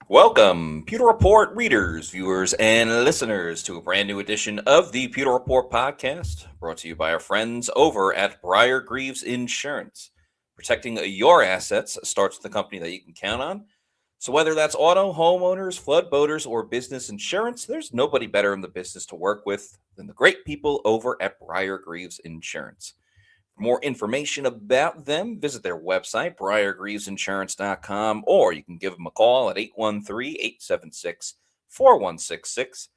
Welcome, Pewter Report readers, viewers, and listeners to a brand new edition of the Pewter Report podcast, brought to you by our friends over at Briar Greaves Insurance. Protecting your assets starts with the company that you can count on. So whether that's auto, homeowners, flood, boaters, or business insurance, there's nobody better in the business to work with than the great people over at Briar Greaves Insurance. For more information about them, visit their website, briargreavesinsurance.com, or you can give them a call at 813-876-4166.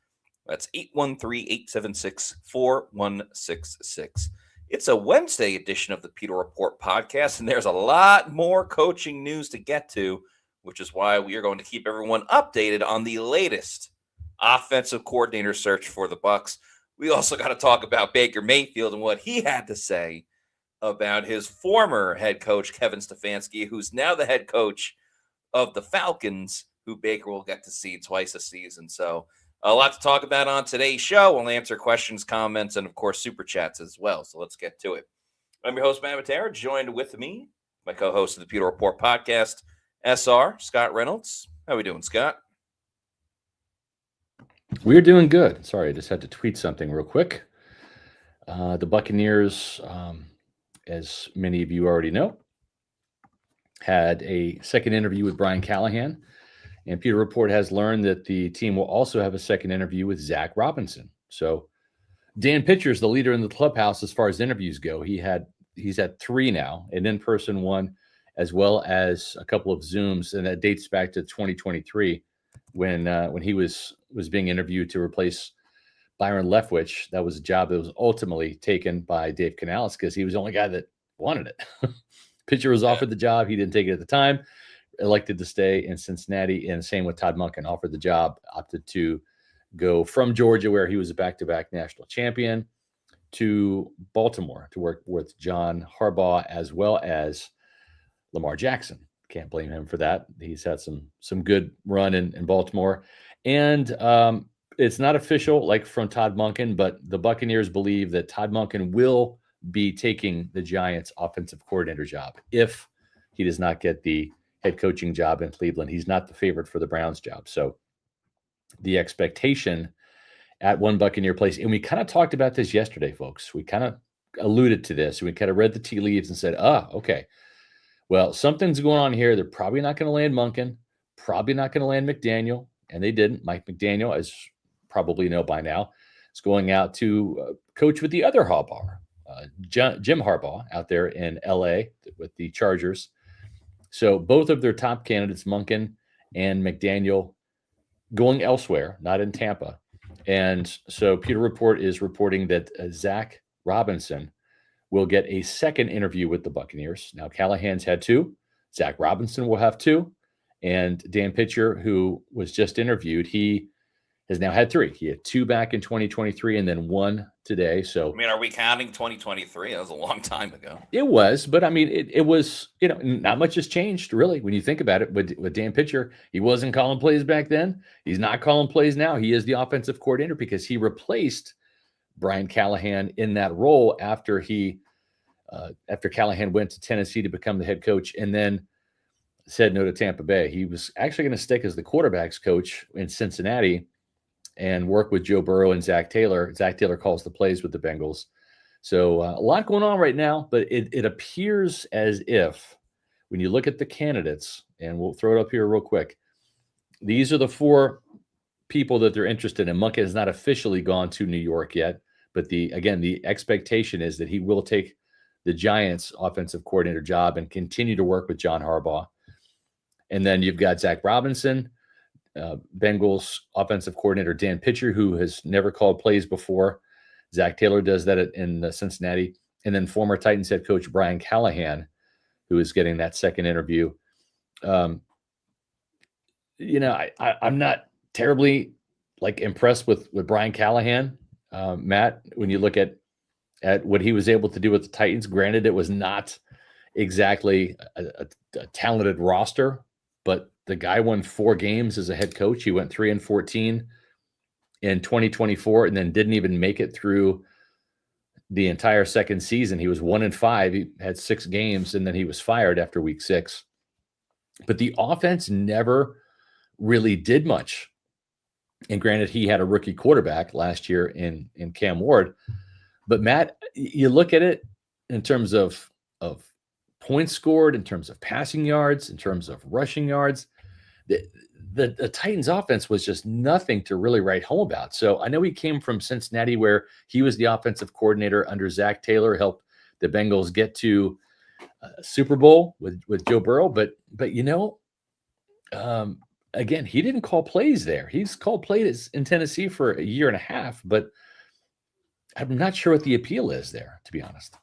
That's 813-876-4166. It's a Wednesday edition of the Pewter Report podcast, and there's a lot more coaching news to get to, which is why we are going to keep everyone updated on the latest offensive coordinator search for the Bucs. We also got to talk about Baker Mayfield and what he had to say about his former head coach, Kevin Stefanski, who's now the head coach of the Falcons, who Baker will get to see twice a season. So a lot to talk about on today's show. We'll answer questions, comments, and, of course, super chats as well. So let's get to it. I'm your host, Matt Matera, joined with me, my co-host of the Pewter Report podcast, SR, Scott Reynolds. How are we doing, Scott? We're doing good. Sorry, I just had to tweet something real quick. The Buccaneers, as many of you already know, had a second interview with Brian Callahan, and Pewter Report has learned that the team will also have a second interview with Zach Robinson. So Dan Pitcher is the leader in the clubhouse as far as interviews go. He's had 3 now, an in-person one, as well as a couple of Zooms, and that dates back to 2023 when he was being interviewed to replace Byron Leftwich. That was a job that was ultimately taken by Dave Canales because he was the only guy that wanted it. Pitcher was offered the job. He didn't take it at the time, elected to stay in Cincinnati, and same with Todd Monken, offered the job, opted to go from Georgia, where he was a back-to-back national champion, to Baltimore to work with John Harbaugh as well as Lamar Jackson. Can't blame him for that. He's had some good run in Baltimore. And it's not official, like from Todd Monken, but the Buccaneers believe that Todd Monken will be taking the Giants' offensive coordinator job if he does not get the head coaching job in Cleveland. He's not the favorite for the Browns job. So the expectation at one Buccaneer place, and we kind of talked about this yesterday, folks. We kind of alluded to this. We kind of read the tea leaves and said, okay, well, something's going on here. They're probably not going to land Monken, probably not going to land McDaniel, and they didn't. Mike McDaniel, as probably know by now, is going out to coach with the other Harbaugh, Jim Harbaugh, out there in L.A. with the Chargers. So both of their top candidates, Monken and McDaniel, going elsewhere, not in Tampa. And so Pewter Report is reporting that Zach Robinson will get a second interview with the Buccaneers. Now, Callahan's had 2. Zach Robinson will have 2. And Dan Pitcher, who was just interviewed, he has now had 3. He had 2 back in 2023 and then 1 today. So, I mean, are we counting 2023? That was a long time ago. It was, but I mean, it was, not much has changed really when you think about it. With Dan Pitcher, he wasn't calling plays back then. He's not calling plays now. He is the offensive coordinator because he replaced Brian Callahan in that role after Callahan went to Tennessee to become the head coach and then said no to Tampa Bay. He was actually going to stick as the quarterbacks coach in Cincinnati and work with Joe Burrow and Zach Taylor. Zach Taylor calls the plays with the Bengals. So a lot going on right now, but it appears as if when you look at the candidates, and we'll throw it up here real quick, these are the 4 people that they're interested in. Monken has not officially gone to New York yet, but the expectation is that he will take the Giants' offensive coordinator job and continue to work with John Harbaugh. And then you've got Zach Robinson, Bengals offensive coordinator Dan Pitcher, who has never called plays before. Zach Taylor does that in Cincinnati. And then former Titans head coach Brian Callahan, who is getting that second interview. I'm not terribly impressed with Brian Callahan, Matt, when you look at what he was able to do with the Titans. Granted, it was not exactly a talented roster, but the guy won 4 games as a head coach. He went 3-14 in 2024 and then didn't even make it through the entire second season. He was 1-5. He had 6 games and then he was fired after week 6. But the offense never really did much. And granted, he had a rookie quarterback last year in Cam Ward. But Matt, you look at it in terms of points scored, in terms of passing yards, in terms of rushing yards. The Titans offense was just nothing to really write home about. So I know he came from Cincinnati, where he was the offensive coordinator under Zach Taylor, helped the Bengals get to Super Bowl with Joe Burrow. But again, he didn't call plays there. He's called plays in Tennessee for a year and a half, but I'm not sure what the appeal is there, to be honest.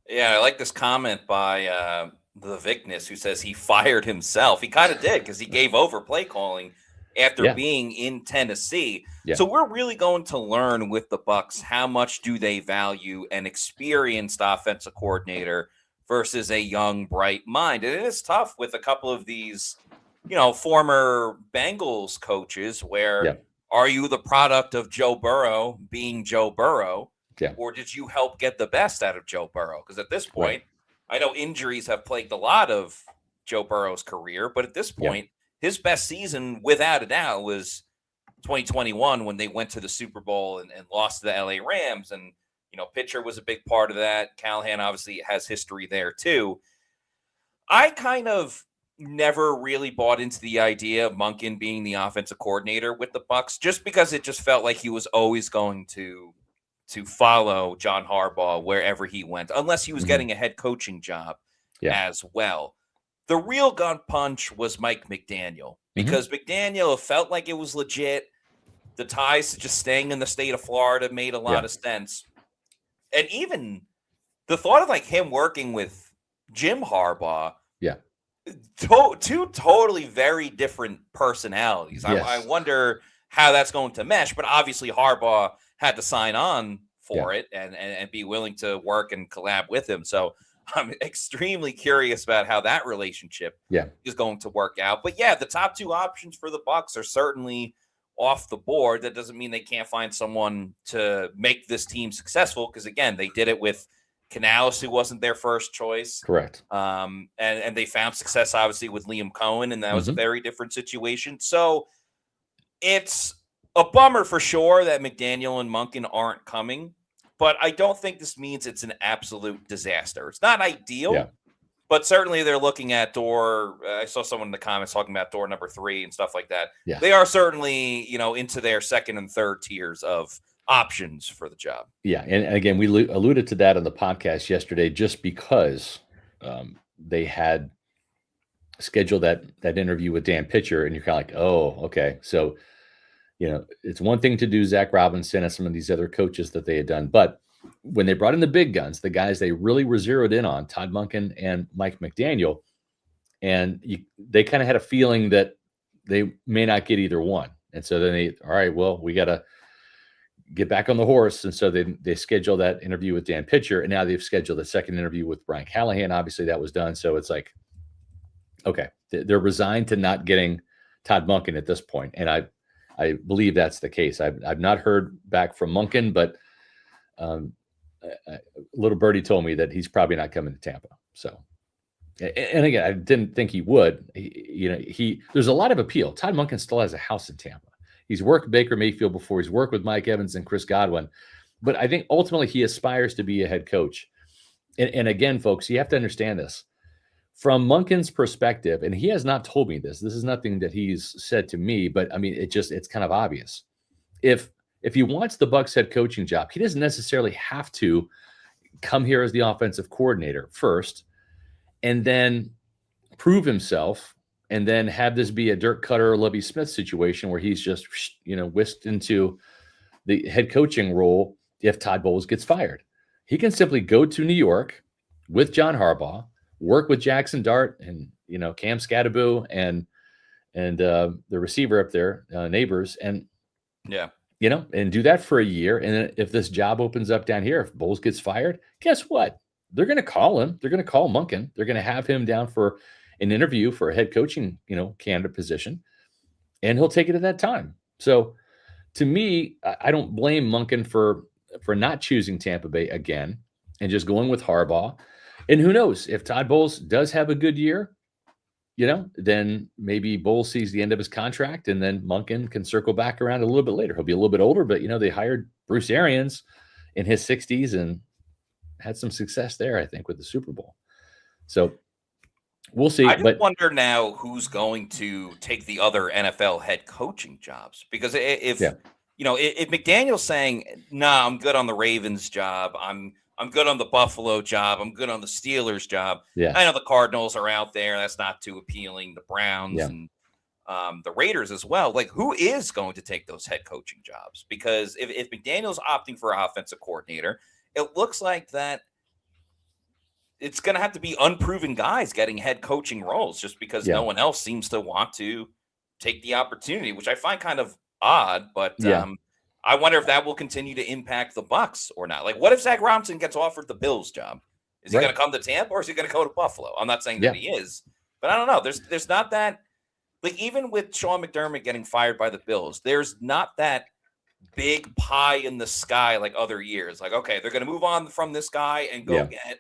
Yeah, I like this comment by the Vicness, who says he fired himself. He kind of did, because he gave over play calling after being in Tennessee. Yeah. So we're really going to learn with the Bucs, how much do they value an experienced offensive coordinator versus a young, bright mind. And it is tough with a couple of these, former Bengals coaches, where are you the product of Joe Burrow being Joe Burrow? Yeah. Or did you help get the best out of Joe Burrow? Because at this point, I know injuries have plagued a lot of Joe Burrow's career, but at this point, his best season, without a doubt, was 2021, when they went to the Super Bowl and lost to the LA Rams. And, pitcher was a big part of that. Callahan obviously has history there too. I kind of never really bought into the idea of Monken being the offensive coordinator with the Bucs, just because it just felt like he was always going to follow John Harbaugh wherever he went, unless he was getting a head coaching job as well. The real gun punch was Mike McDaniel, because McDaniel felt like it was legit. The ties to just staying in the state of Florida made a lot of sense. And even the thought of him working with Jim Harbaugh, two totally very different personalities. Yes. I wonder how that's going to mesh, but obviously Harbaugh had to sign on for it and be willing to work and collab with him. So I'm extremely curious about how that relationship is going to work out. But the top two options for the Bucs are certainly off the board. That doesn't mean they can't find someone to make this team successful, because again, they did it with Canales, who wasn't their first choice. Correct. And they found success obviously with Liam Cohen, and that was a very different situation. So it's a bummer for sure that McDaniel and Monken aren't coming, but I don't think this means it's an absolute disaster. It's not ideal, but certainly they're looking at door. I saw someone in the comments talking about door number 3 and stuff like that. Yeah. They are certainly, into their second and third tiers of options for the job. Yeah. And again, we alluded to that on the podcast yesterday, just because they had scheduled that interview with Dan Pitcher, and you're kind of like, oh, okay. So, it's one thing to do Zach Robinson and some of these other coaches that they had done, but when they brought in the big guns, the guys they really were zeroed in on, Todd Monken and Mike McDaniel, and they kind of had a feeling that they may not get either one. And so then all right, well, we got to get back on the horse. And so they scheduled that interview with Dan Pitcher, and now they've scheduled a second interview with Brian Callahan. Obviously that was done. So it's like, okay, they're resigned to not getting Todd Monken at this point. And I believe that's the case. I've not heard back from Monken, but little birdie told me that he's probably not coming to Tampa. So, and again, I didn't think he would. There's a lot of appeal. Todd Monken still has a house in Tampa. He's worked Baker Mayfield before. He's worked with Mike Evans and Chris Godwin, but I think ultimately he aspires to be a head coach. And again, folks, you have to understand this from Monken's perspective, and he has not told me this. This is nothing that he's said to me, but I mean, it's kind of obvious. If he wants the Bucs head coaching job, he doesn't necessarily have to come here as the offensive coordinator first, and then prove himself, and then have this be a Dirk Cutter or Lovie Smith situation where he's just, whisked into the head coaching role if Todd Bowles gets fired. He can simply go to New York with John Harbaugh, work with Jackson Dart and, Cam Scatterbo and the receiver up there, Neighbors, and and do that for a year. And then if this job opens up down here, if Bowles gets fired, guess what? They're going to call him. They're going to call Monken. They're going to have him down for an interview for a head coaching, candidate position, and he'll take it at that time. So to me, I don't blame Monken for not choosing Tampa Bay again and just going with Harbaugh. And who knows, if Todd Bowles does have a good year, then maybe Bowles sees the end of his contract, and then Monken can circle back around a little bit later. He'll be a little bit older, but they hired Bruce Arians in his 60s and had some success there, I think, with the Super Bowl. So we'll see. I just wonder now who's going to take the other NFL head coaching jobs, because if McDaniel's saying, "Nah, I'm good on the Ravens job. I'm good on the Buffalo job. I'm good on the Steelers job." Yeah. I know the Cardinals are out there. That's not too appealing. The Browns and the Raiders as well. Like, who is going to take those head coaching jobs? Because if McDaniel's opting for offensive coordinator, it looks like that it's going to have to be unproven guys getting head coaching roles, just because no one else seems to want to take the opportunity, which I find kind of odd. But I wonder if that will continue to impact the Bucs or not. Like, what if Zach Robinson gets offered the Bills job? Is he going to come to Tampa, or is he going to go to Buffalo? I'm not saying that he is, but I don't know. There's not that, like, even with Sean McDermott getting fired by the Bills, there's not that big pie in the sky like other years. Like, okay, they're going to move on from this guy and go get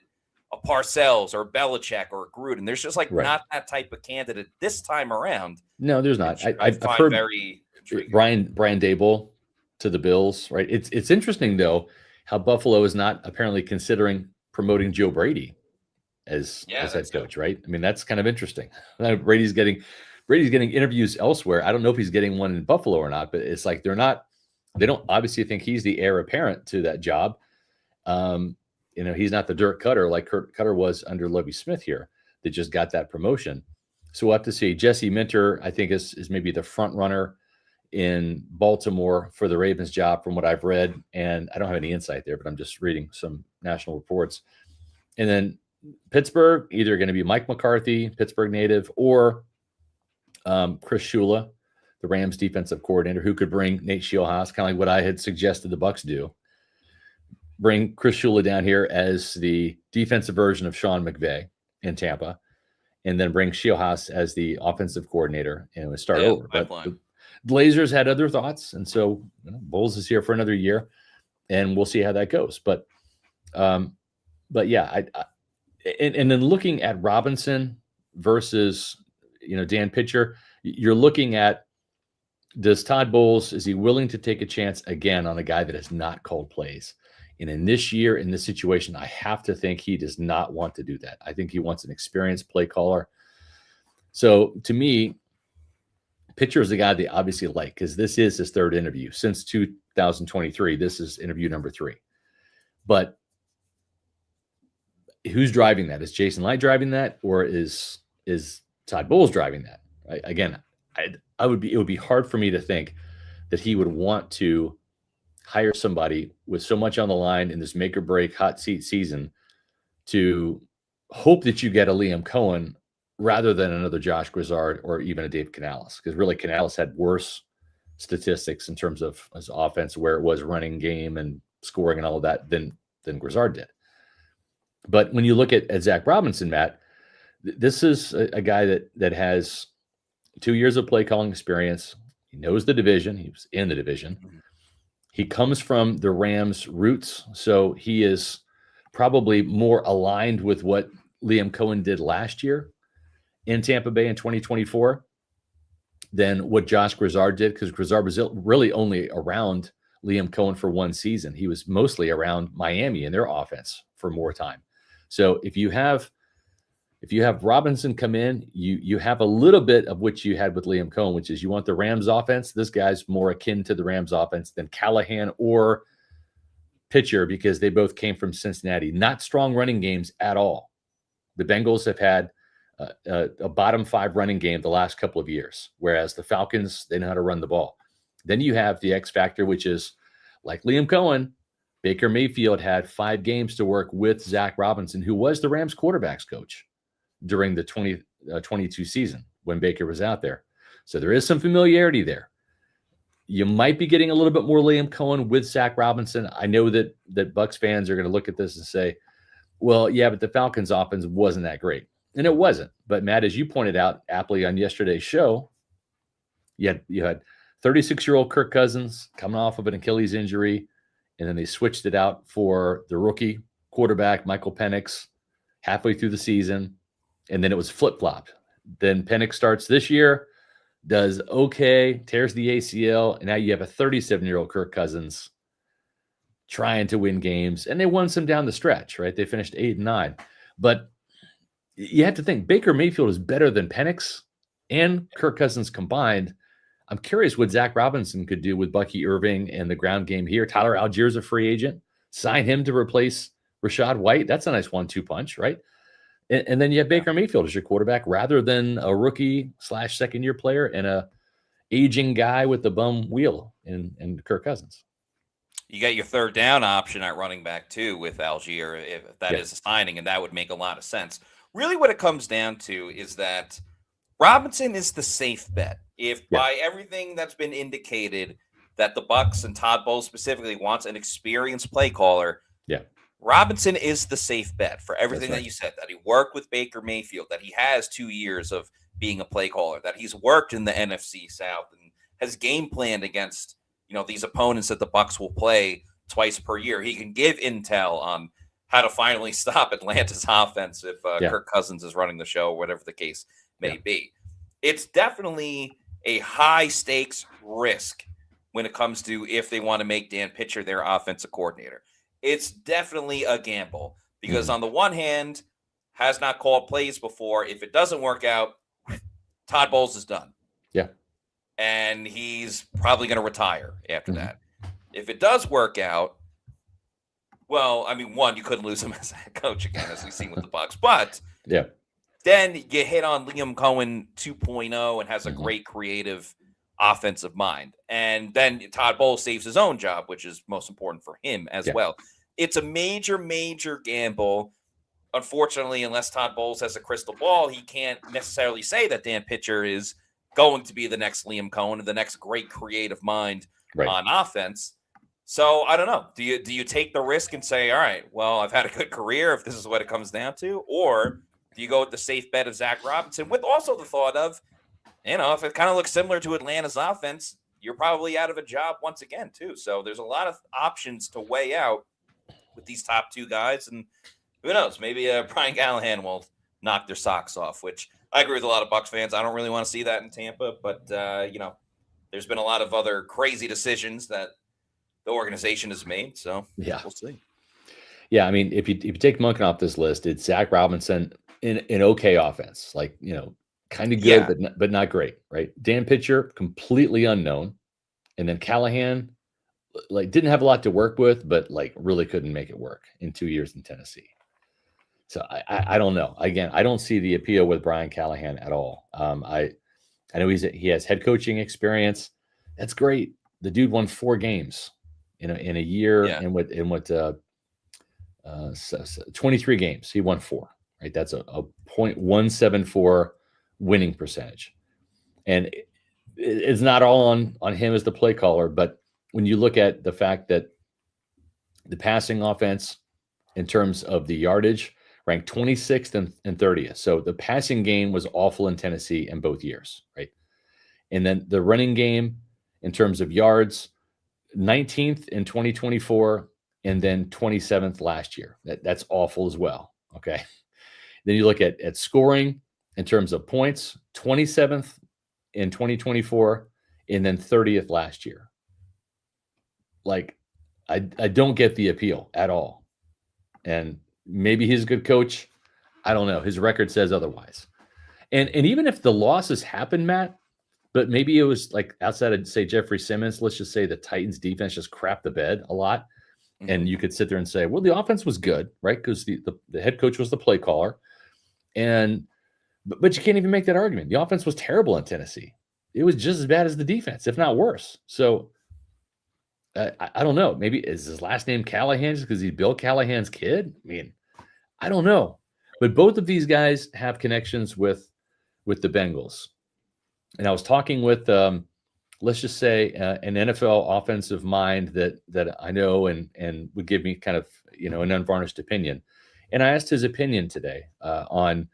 a Parcells or Belichick or a Gruden. There's just not that type of candidate this time around. No, there's not. I've heard very intriguing. Brian Daboll to the Bills, right? It's interesting though how Buffalo is not apparently considering promoting Joe Brady as head coach, right? I mean, that's kind of interesting. Brady's getting interviews elsewhere. I don't know if he's getting one in Buffalo or not, but it's like they don't obviously think he's the heir apparent to that job. He's not the Dirk Cutter like Kurt Cutter was under Lovie Smith here that just got that promotion. So we'll have to see. Jesse Minter, I think, is maybe the front runner in Baltimore for the Ravens job from what I've read. And I don't have any insight there, but I'm just reading some national reports. And then Pittsburgh, either going to be Mike McCarthy, Pittsburgh native, or Chris Shula, the Rams defensive coordinator, who could bring Nate Scheelhaase, kind of like what I had suggested the Bucs do. Bring Chris Shula down here as the defensive version of Sean McVay in Tampa, and then bring Scheelhaase as the offensive coordinator and start over. But the Blazers had other thoughts, and so Bowles is here for another year, and we'll see how that goes. But yeah, and then looking at Robinson versus Dan Pitcher, you're looking at, does Todd Bowles, is he willing to take a chance again on a guy that has not called plays? And in this year, in this situation, I have to think he does not want to do that. I think he wants an experienced play caller. So to me, Pitcher is the guy they obviously like, because this is his third interview since 2023. This is interview number 3. But who's driving that? Is Jason Light driving that, or is Todd Bowles driving that? Again, it would be hard for me to think that he would want to hire somebody with so much on the line in this make or break hot seat season to hope that you get a Liam Cohen rather than another Josh Grizzard or even a Dave Canales, because really Canales had worse statistics in terms of his offense, where it was running game and scoring and all of that than Grizzard did. But when you look at Zach Robinson, Matt, this is a guy that has 2 years of play calling experience. He knows the division. He was in the division. He comes from the Rams' roots, so he is probably more aligned with what Liam Cohen did last year in Tampa Bay in 2024 than what Josh Grizzard did, because Grizzard was really only around Liam Cohen for one season. He was mostly around Miami and their offense for more time. So if you have Robinson come in, you have a little bit of what you had with Liam Cohen, which is you want the Rams offense. This guy's more akin to the Rams offense than Callahan or Pitcher, because they both came from Cincinnati. Not strong running games at all. The Bengals have had a bottom 5 running game the last couple of years, whereas the Falcons, they know how to run the ball. Then you have the X factor, which is like Liam Cohen. Baker Mayfield had 5 games to work with Zach Robinson, who was the Rams quarterbacks coach during the 2022 season when Baker was out there. So there is some familiarity there. You might be getting a little bit more Liam Cohen with Zach Robinson. I know that Bucs fans are going to look at this and say, well, yeah, but the Falcons offense wasn't that great. And it wasn't. But Matt, as you pointed out aptly on yesterday's show, you had 36-year-old Kirk Cousins coming off of an Achilles injury, and then they switched it out for the rookie quarterback, Michael Penix, halfway through the season. And then it was flip-flopped. then Penix starts this year, does okay, tears the ACL, and now you have a 37-year-old Kirk Cousins trying to win games, and they won some down the stretch, right? They finished 8-9. But you have to think Baker Mayfield is better than Penix and Kirk Cousins combined. I'm curious what Zach Robinson could do with Bucky Irving and the ground game here. Tyler Allgeier's a free agent. Sign him to replace Rachaad White. That's a nice 1-2 punch, right? And then you have Baker Mayfield as your quarterback rather than a rookie / second-year player and a aging guy with the bum wheel in Kirk Cousins. You got your third down option at running back too with Allgeier if that is a signing, and that would make a lot of sense. Really what it comes down to is that Robinson is the safe bet. If by everything that's been indicated that the Bucs and Todd Bowles specifically wants an experienced play caller, Robinson is the safe bet for everything that you said, that he worked with Baker Mayfield, that he has 2 years of being a play caller, that he's worked in the NFC South and has game planned against, these opponents that the Bucs will play twice per year. He can give intel on how to finally stop Atlanta's offense if Kirk Cousins is running the show, whatever the case may be. It's definitely a high-stakes risk when it comes to if they want to make Dan Pitcher their offensive coordinator. It's definitely a gamble because on the one hand, has not called plays before. If it doesn't work out, Todd Bowles is done. Yeah. And he's probably going to retire after that. If it does work out, well, I mean, one, you couldn't lose him as a head coach again, as we've seen with the Bucs. But then you hit on Liam Cohen 2.0 and has a great creative offensive mind. And then Todd Bowles saves his own job, which is most important for him as well. It's a major, major gamble. Unfortunately, unless Todd Bowles has a crystal ball, he can't necessarily say that Dan Pitcher is going to be the next Liam Cohen, the next great creative mind on offense. So I don't know. Do you take the risk and say, all right, well, I've had a good career if this is what it comes down to? Or do you go with the safe bet of Zach Robinson with also the thought of, if it kind of looks similar to Atlanta's offense, you're probably out of a job once again, too. So there's a lot of options to weigh out with these top two guys. And who knows, maybe Brian Callahan will knock their socks off, which I agree with a lot of Bucs fans. I don't really want to see that in Tampa. But, there's been a lot of other crazy decisions that the organization has made. So we'll see. Yeah, I mean, if you take Monken off this list, it's Zach Robinson in an okay offense. Like, kind of good, but not great, right? Dan Pitcher, completely unknown. And then Callahan, didn't have a lot to work with, but really couldn't make it work in 2 years in Tennessee. So I don't know. Again, I don't see the appeal with Brian Callahan at all. I know he has head coaching experience. That's great. The dude won 4 games in a year, and with 23 games, he won 4. Right, that's a .174 winning percentage, and it's not all on him as the play caller. But when you look at the fact that the passing offense, in terms of the yardage, ranked 26th and 30th, so the passing game was awful in Tennessee in both years, right? And then the running game, in terms of yards, 19th in 2024, and then 27th last year. That's awful as well. Okay. Then you look at scoring in terms of points, 27th in 2024, and then 30th last year. I don't get the appeal at all. And maybe he's a good coach. I don't know. His record says otherwise. And even if the losses happen, Matt, but maybe it was outside of, say, Jeffrey Simmons, let's just say the Titans defense just crapped the bed a lot. And you could sit there and say, well, the offense was good, right? Because the head coach was the play caller. But you can't even make that argument. The offense was terrible in Tennessee. It was just as bad as the defense, if not worse. So I don't know. Maybe is his last name Callahan just because he's Bill Callahan's kid? I mean, I don't know. But both of these guys have connections with the Bengals. And I was talking with, let's just say, an NFL offensive mind that I know and would give me kind of, an unvarnished opinion. And I asked his opinion today on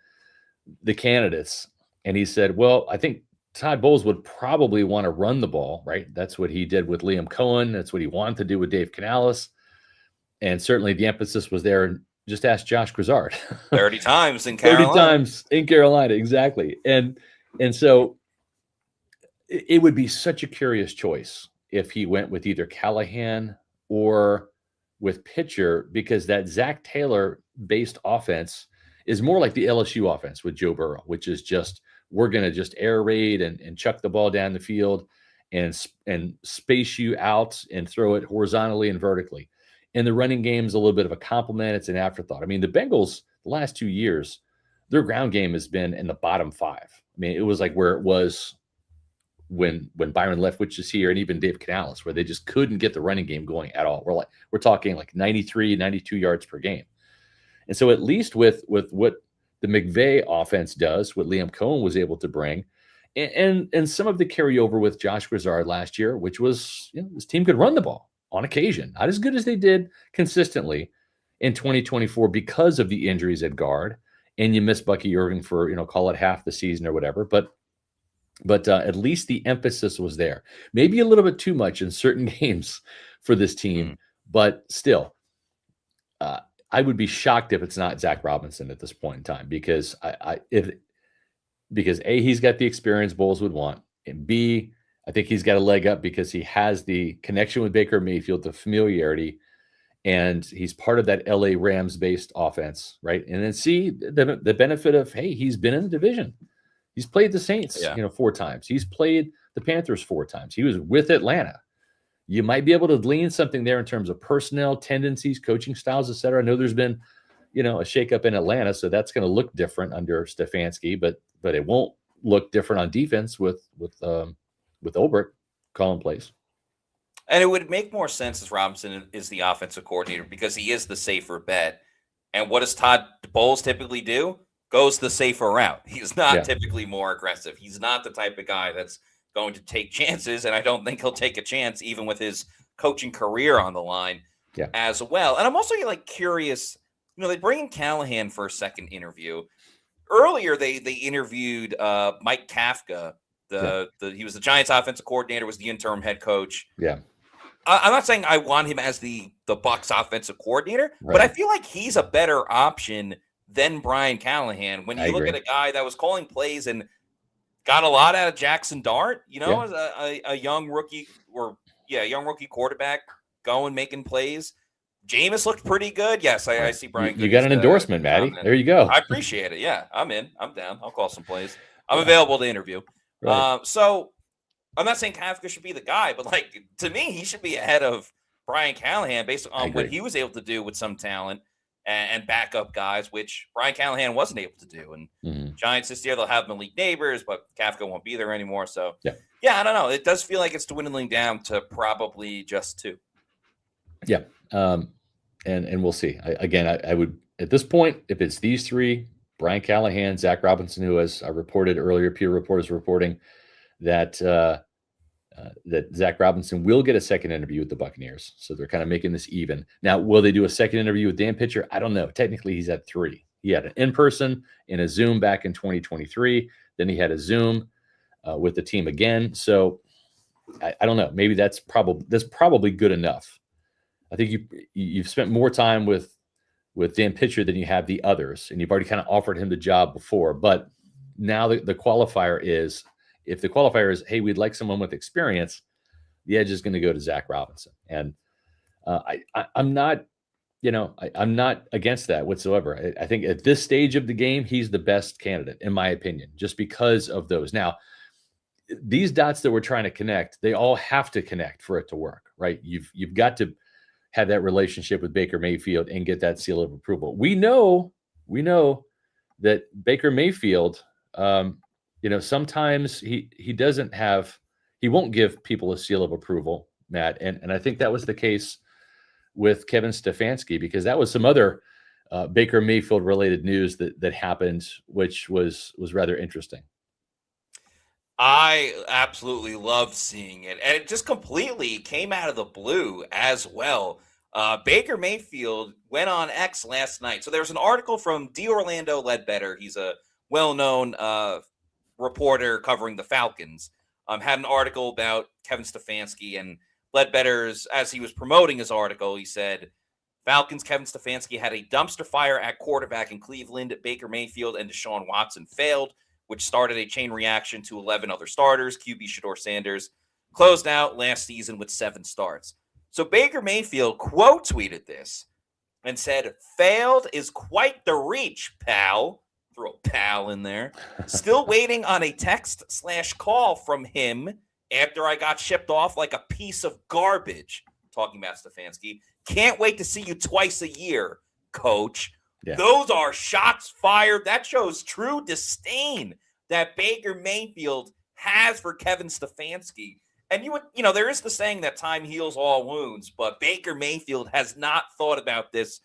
the candidates. And he said, well, I think Todd Bowles would probably want to run the ball, right? That's what he did with Liam Cohen. That's what he wanted to do with Dave Canales. And certainly the emphasis was there Just ask Josh Grizzard. 30 times in 30 Carolina. times in Carolina, exactly. And so it would be such a curious choice if he went with either Callahan or with pitcher, because that Zach Taylor based offense is more like the LSU offense with Joe Burrow, which is just, we're going to just air raid and chuck the ball down the field and space you out and throw it horizontally and vertically. And the running game is a little bit of a compliment. It's an afterthought. I mean, the Bengals, the last 2 years, their ground game has been in the bottom 5. I mean, it was like where it was when Byron Leftwich is here, and even Dave Canales, where they just couldn't get the running game going at all. We're talking like 93, 92 yards per game. And so at least with what the McVay offense does, what Liam Cohen was able to bring, and some of the carryover with Josh Grizzard last year, which was, this team could run the ball on occasion, not as good as they did consistently in 2024 because of the injuries at guard, and you miss Bucky Irving for, call it half the season or whatever. But at least the emphasis was there. Maybe a little bit too much in certain games for this team, but still, I would be shocked if it's not Zach Robinson at this point in time, because because A, he's got the experience Bowles would want, and B, I think he's got a leg up because he has the connection with Baker Mayfield, the familiarity, and he's part of that LA Rams based offense, right? And then C, the benefit of, hey, he's been in the division. He's played the Saints, 4 times. He's played the Panthers 4 times. He was with Atlanta. You might be able to glean something there in terms of personnel tendencies, coaching styles, et cetera. I know there's been, a shakeup in Atlanta, so that's going to look different under Stefanski, but it won't look different on defense with Olbrich calling plays. And it would make more sense as Robinson is the offensive coordinator, because he is the safer bet. And what does Todd Bowles typically do? Goes the safer route. He's not typically more aggressive. He's not the type of guy that's going to take chances, and I don't think he'll take a chance even with his coaching career on the line as well. And I'm also curious, they bring in Callahan for a second interview. Earlier, they interviewed Mike Kafka. He was the Giants offensive coordinator, was the interim head coach. Yeah. I'm not saying I want him as the Bucs offensive coordinator, but I feel like he's a better option than Brian Callahan. When you look at a guy that was calling plays and got a lot out of Jackson Dart, as a young rookie young rookie quarterback making plays. Jameis looked pretty good. Yes, I see Brian. You got an endorsement, Maddie. There you go. I appreciate it. Yeah, I'm in. I'm down. I'll call some plays. I'm available to interview. Right. So I'm not saying Kafka should be the guy, but to me, he should be ahead of Brian Callahan based on what he was able to do with some talent and backup guys, which Brian Callahan wasn't able to do. And Giants this year, they'll have Malik Neighbors, but Kafka won't be there anymore. So I don't know. It does feel like it's dwindling down to probably just 2. Yeah. And we'll see. I would, at this point, if it's these 3, Brian Callahan, Zach Robinson, who, as I reported earlier, Pewter Report is reporting that that Zach Robinson will get a second interview with the Buccaneers. So they're kind of making this even. Now, will they do a second interview with Dan Pitcher? I don't know. Technically, he's at 3. He had an in-person and a Zoom back in 2023. Then he had a Zoom with the team again. So I don't know. Maybe that's probably good enough. I think you've spent more time with Dan Pitcher than you have the others, and you've already kind of offered him the job before. But now the qualifier is, if the qualifier is, hey, we'd like someone with experience, the edge is going to go to Zach Robinson. And I'm not, I'm not against that whatsoever. I think at this stage of the game, he's the best candidate, in my opinion, just because of those. Now, these dots that we're trying to connect, they all have to connect for it to work, right? You've got to have that relationship with Baker Mayfield and get that seal of approval. We know that Baker Mayfield, sometimes he won't give people a seal of approval, Matt. And I think that was the case with Kevin Stefanski, because that was some other Baker Mayfield related news that happened, which was rather interesting. I absolutely loved seeing it. And it just completely came out of the blue as well. Baker Mayfield went on X last night. So there's an article from Orlando Ledbetter. He's a well-known reporter covering the Falcons. Had an article about Kevin Stefanski, and Ledbetter's, as he was promoting his article, he said, Falcons' Kevin Stefanski had a dumpster fire at quarterback in Cleveland. Baker Mayfield and Deshaun Watson failed, which started a chain reaction to 11 other starters. QB Shedeur Sanders closed out last season with 7 starts. So Baker Mayfield quote tweeted this and said, "Failed is quite the reach, pal." Throw a pal in there. "Still waiting on a text/call from him after I got shipped off like a piece of garbage." Talking about Stefanski. "Can't wait to see you twice a year, coach." Yeah. Those are shots fired. That shows true disdain that Baker Mayfield has for Kevin Stefanski. And there is the saying that time heals all wounds, but Baker Mayfield has not thought about this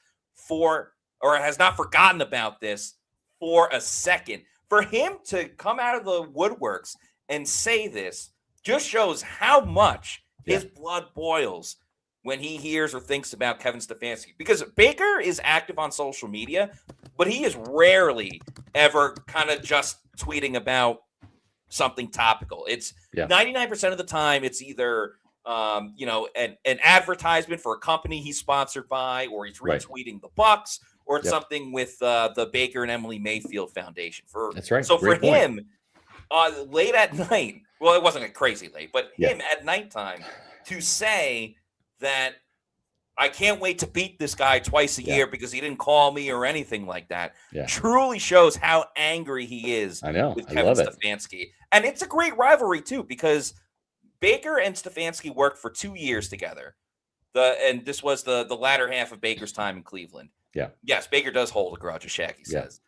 has not forgotten about this for a second. For him to come out of the woodworks and say this just shows how much his blood boils when he hears or thinks about Kevin Stefanski. Because Baker is active on social media, but he is rarely ever kind of just tweeting about something topical. It's 99% of the time it's either an advertisement for a company he's sponsored by, or he's retweeting the Bucs, or it's something with the Baker and Emily Mayfield Foundation. That's right. So for him, late at night, well, it wasn't a crazy late, but him at nighttime to say that I can't wait to beat this guy twice a year because he didn't call me or anything like that truly shows how angry he is with Kevin Stefanski. And it's a great rivalry, too, because Baker and Stefanski worked for 2 years together. And this was the latter half of Baker's time in Cleveland. Yeah. Yes, Baker does hold a grudge, as Shaggy says.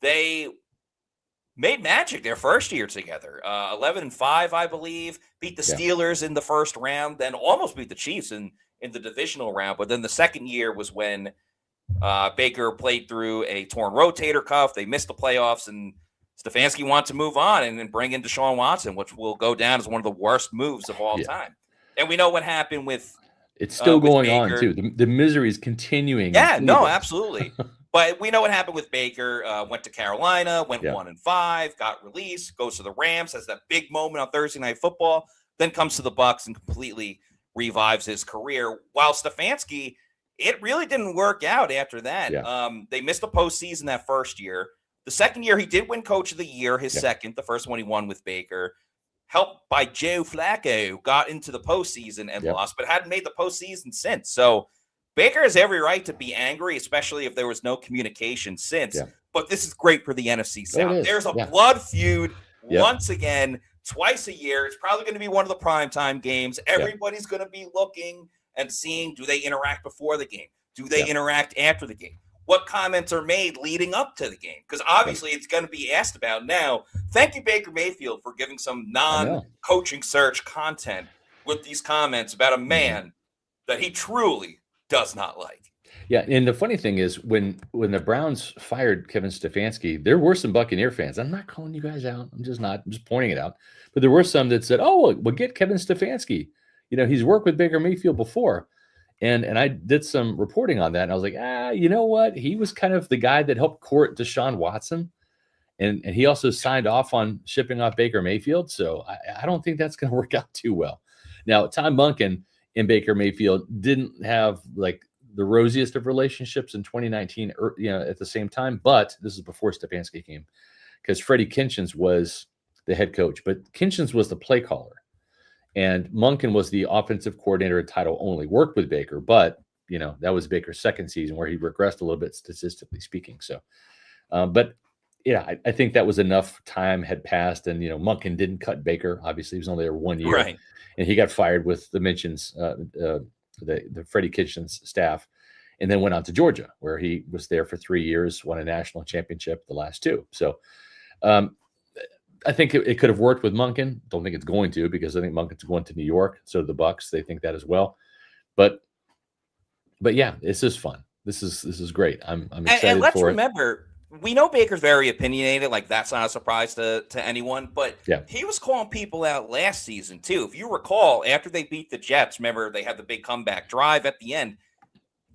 They made magic their first year together. 11-5, I believe. Beat the Steelers in the first round, then almost beat the Chiefs in the divisional round. But then the second year was when Baker played through a torn rotator cuff. They missed the playoffs, and Stefanski wanted to move on and bring in Deshaun Watson, which will go down as one of the worst moves of all time. And we know what happened with it's still going on, too. The misery is continuing. Yeah, no, absolutely. But we know what happened with Baker. Went to Carolina, went 1-5, got released, goes to the Rams, has that big moment on Thursday Night Football, then comes to the Bucs and completely revives his career. While Stefanski, it really didn't work out after that. They missed the postseason that first year. The second year, he did win Coach of the Year, his second. The first one he won with Baker. Helped by Joe Flacco, got into the postseason and lost, but hadn't made the postseason since. So Baker has every right to be angry, especially if there was no communication since. But this is great for the NFC South. There's a blood feud once again, twice a year. It's probably going to be one of the primetime games. Everybody's going to be looking and seeing, do they interact before the game? Do they interact after the game? What comments are made leading up to the game? Because obviously it's going to be asked about now. Thank you, Baker Mayfield, for giving some non-coaching search content with these comments about a man that he truly does not like. Yeah, and the funny thing is when the Browns fired Kevin Stefanski, there were some Buccaneer fans. I'm not calling you guys out. I'm just pointing it out. But there were some that said, "Oh, we'll get Kevin Stefanski. He's worked with Baker Mayfield before." And I did some reporting on that, and I was like, you know what? He was kind of the guy that helped court Deshaun Watson, and he also signed off on shipping off Baker Mayfield. So I don't think that's going to work out too well. Now, Tom Monken and Baker Mayfield didn't have like the rosiest of relationships in 2019, at the same time, but this is before Stefanski came, because Freddie Kitchens was the head coach, but Kitchens was the play caller. And Monken was the offensive coordinator at title only, worked with Baker, but, that was Baker's second season where he regressed a little bit, statistically speaking. So, I think that was enough time had passed, and, Monken didn't cut Baker. Obviously, he was only there 1 year. Right. And he got fired with the mentions, the Freddie Kitchens staff, and then went on to Georgia, where he was there for 3 years, won a national championship the last 2. So, I think it could have worked with Monken. Don't think it's going to, because I think Monken's going to New York. So the Bucs, they think that as well. But yeah, this is fun. This is great. I'm excited and let's for remember, we know Baker's very opinionated. Like, that's not a surprise to anyone. But he was calling people out last season too. If you recall, after they beat the Jets, remember they had the big comeback drive at the end.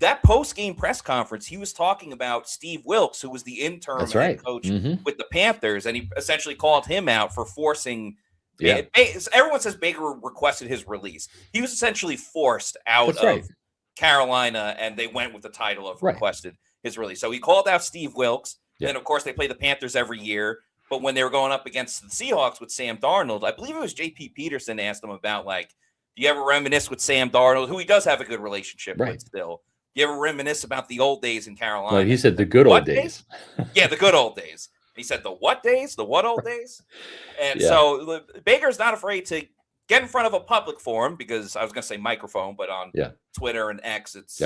That post-game press conference, he was talking about Steve Wilkes, who was the interim head coach with the Panthers, and he essentially called him out for forcing. Everyone says Baker requested his release. He was essentially forced out of Carolina, and they went with the title of Right. requested his release. So he called out Steve Wilks. Yeah. And of course, they play the Panthers every year. But when they were going up against the Seahawks with Sam Darnold, I believe it was J.P. Peterson asked him about, like, do you ever reminisce with Sam Darnold, who he does have a good relationship with still? Do you ever reminisce about the old days in Carolina? No, he said the good old days. Yeah, the good old days. He said the what days? The what old days? And so Baker's not afraid to get in front of a public forum, because I was going to say microphone, but on Twitter and X, it's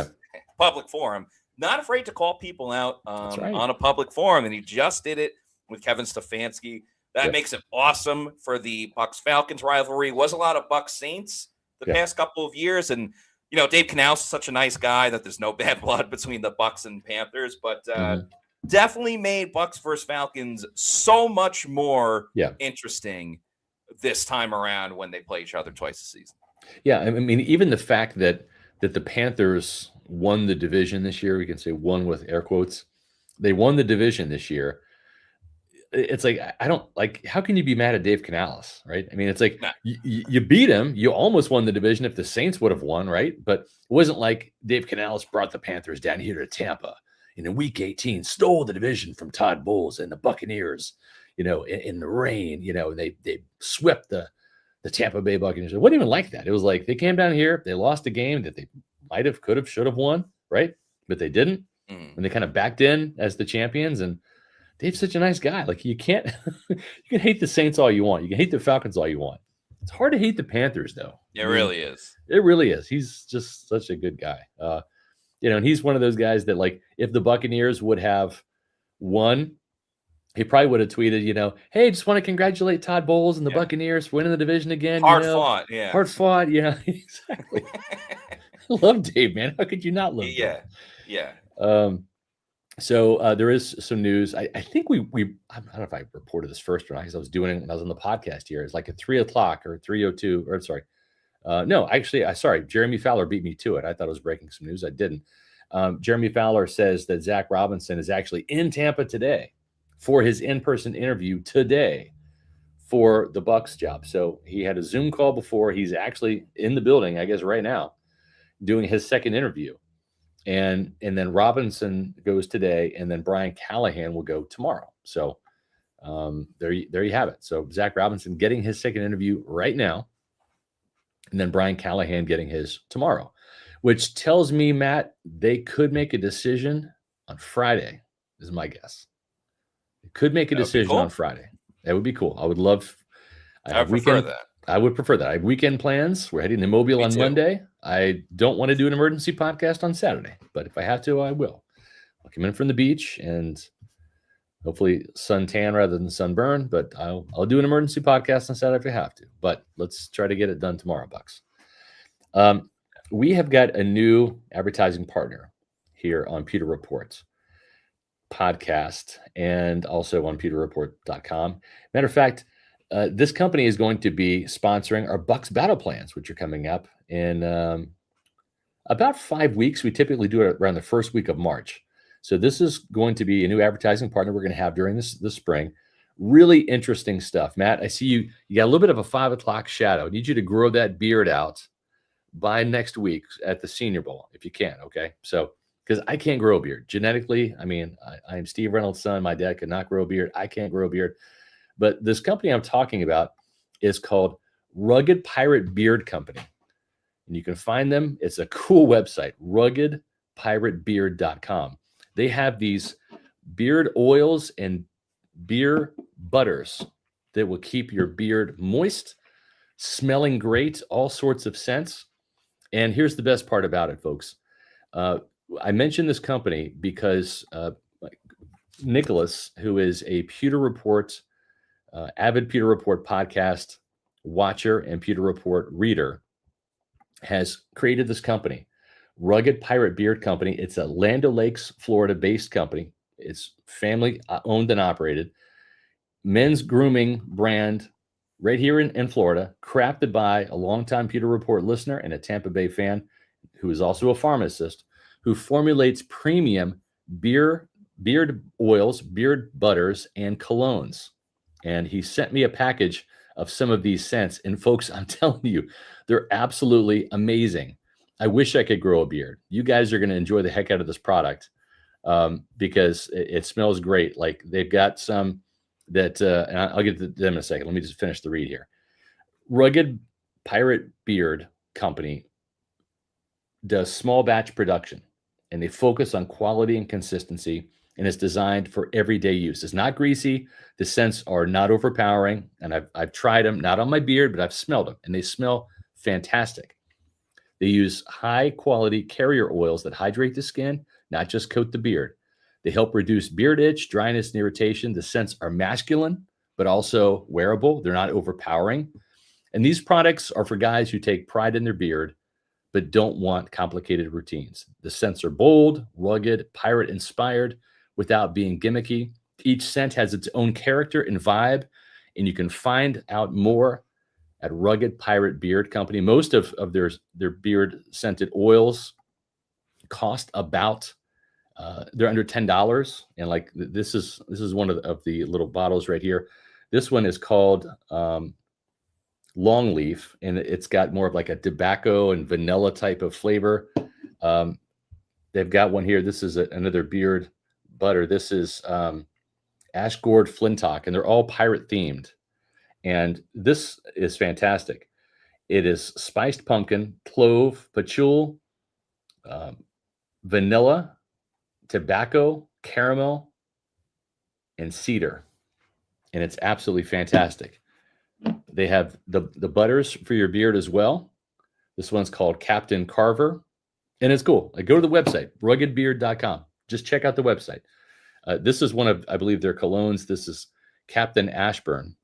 public forum. Not afraid to call people out on a public forum, and he just did it with Kevin Stefanski. That makes it awesome for the Bucs-Falcons rivalry. Was a lot of Bucs-Saints the past couple of years, and Dave Canales is such a nice guy that there's no bad blood between the Bucs and Panthers, but definitely made Bucs versus Falcons so much more interesting this time around when they play each other twice a season. Yeah, I mean, even the fact that the Panthers won the division this year, we can say won with air quotes. They won the division this year. It's like, I don't like, how can you be mad at Dave Canales, right? I mean, it's like you beat him. You almost won the division if the Saints would have won, right? But it wasn't like Dave Canales brought the Panthers down here to Tampa in week 18, stole the division from Todd Bowles and the Buccaneers, in the rain. They swept the Tampa Bay Buccaneers. It wasn't even like that. It was like they came down here, they lost a game that they might have, could have, should have won, right? But they didn't. And they kind of backed in as the champions. And Dave's such a nice guy. Like, you can't, you can hate the Saints all you want. You can hate the Falcons all you want. It's hard to hate the Panthers, though. It really is. It really is. He's just such a good guy. And he's one of those guys that, like, if the Buccaneers would have won, he probably would have tweeted, hey, just want to congratulate Todd Bowles and the Buccaneers for winning the division again. Hard fought. Hard fought. Exactly. I love Dave, man. How could you not love Dave? Yeah. So there is some news. I think I don't know if I reported this first or not, because I was doing it when I was on the podcast here. It's like at 3:00 or 3:02, or sorry. No, actually, sorry. Jeremy Fowler beat me to it. I thought I was breaking some news. I didn't. Jeremy Fowler says that Zach Robinson is actually in Tampa today for his in-person interview today for the Bucs job. So he had a Zoom call before. He's actually in the building, I guess, right now, doing his second interview. And then Robinson goes today, and then Brian Callahan will go tomorrow. So there you have it. So Zach Robinson getting his second interview right now, and then Brian Callahan getting his tomorrow, which tells me, Matt, they could make a decision on Friday, is my guess. They could make a decision on Friday. That would be cool. I would love. I prefer that. I would prefer that. I have weekend plans. We're heading to Mobile on Monday. I don't want to do an emergency podcast on Saturday, but if I have to, I will. I'll come in from the beach and hopefully suntan rather than sunburn, but I'll do an emergency podcast on Saturday if I have to. But let's try to get it done tomorrow, Bucs. We have got a new advertising partner here on Pewter Report podcast and also on PewterReport.com. Matter of fact, this company is going to be sponsoring our Bucs Battle Plans, which are coming up in about 5 weeks. We typically do it around the first week of March. So this is going to be a new advertising partner we're going to have during this spring. Really interesting stuff. Matt, I see you got a little bit of a 5 o'clock shadow. I need you to grow that beard out by next week at the Senior Bowl, if you can, okay? So, because I can't grow a beard. Genetically, I mean, I am Steve Reynolds' son. My dad could not grow a beard. I can't grow a beard. But this company I'm talking about is called Rugged Pirate Beard Company. And you can find them. It's a cool website, ruggedpiratebeard.com. They have these beard oils and beer butters that will keep your beard moist, smelling great, all sorts of scents. And here's the best part about it, folks. I mentioned this company because Nicholas, who is a Pewter Report avid Pewter Report podcast watcher and Pewter Report reader, has created this company, Rugged Pirate Beard Company. It's a Land O'Lakes, Florida-based company. It's family owned and operated. Men's grooming brand right here in Florida, crafted by a longtime Pewter Report listener and a Tampa Bay fan who is also a pharmacist, who formulates premium beard oils, beard butters, and colognes. And he sent me a package of some of these scents. And folks, I'm telling you, they're absolutely amazing. I wish I could grow a beard. You guys are going to enjoy the heck out of this product because it smells great. Like they've got some that, and I'll get to them in a second. Let me just finish the read here. Rugged Pirate Beard Company does small batch production, and they focus on quality and consistency, and it's designed for everyday use. It's not greasy. The scents are not overpowering, and I've tried them, not on my beard, but I've smelled them, and they smell fantastic. They use high-quality carrier oils that hydrate the skin, not just coat the beard. They help reduce beard itch, dryness, and irritation. The scents are masculine, but also wearable. They're not overpowering. And these products are for guys who take pride in their beard, but don't want complicated routines. The scents are bold, rugged, pirate-inspired, without being gimmicky. Each scent has its own character and vibe, and you can find out more at Rugged Pirate Beard Company. Most of their beard-scented oils cost about, they're under $10. And like this is one of the little bottles right here. This one is called Long Leaf, and it's got more of like a tobacco and vanilla type of flavor. They've got one here. This is another beard butter. This is Ash Gourd Flintock, and they're all pirate themed. And this is fantastic. It is spiced pumpkin, clove, patchouli, vanilla, tobacco, caramel, and cedar. And it's absolutely fantastic. They have the butters for your beard as well. This one's called Captain Carver, and it's cool. Like, go to the website, ruggedbeard.com. Just check out the website. This is one of, I believe, their colognes. This is Captain Ashburn.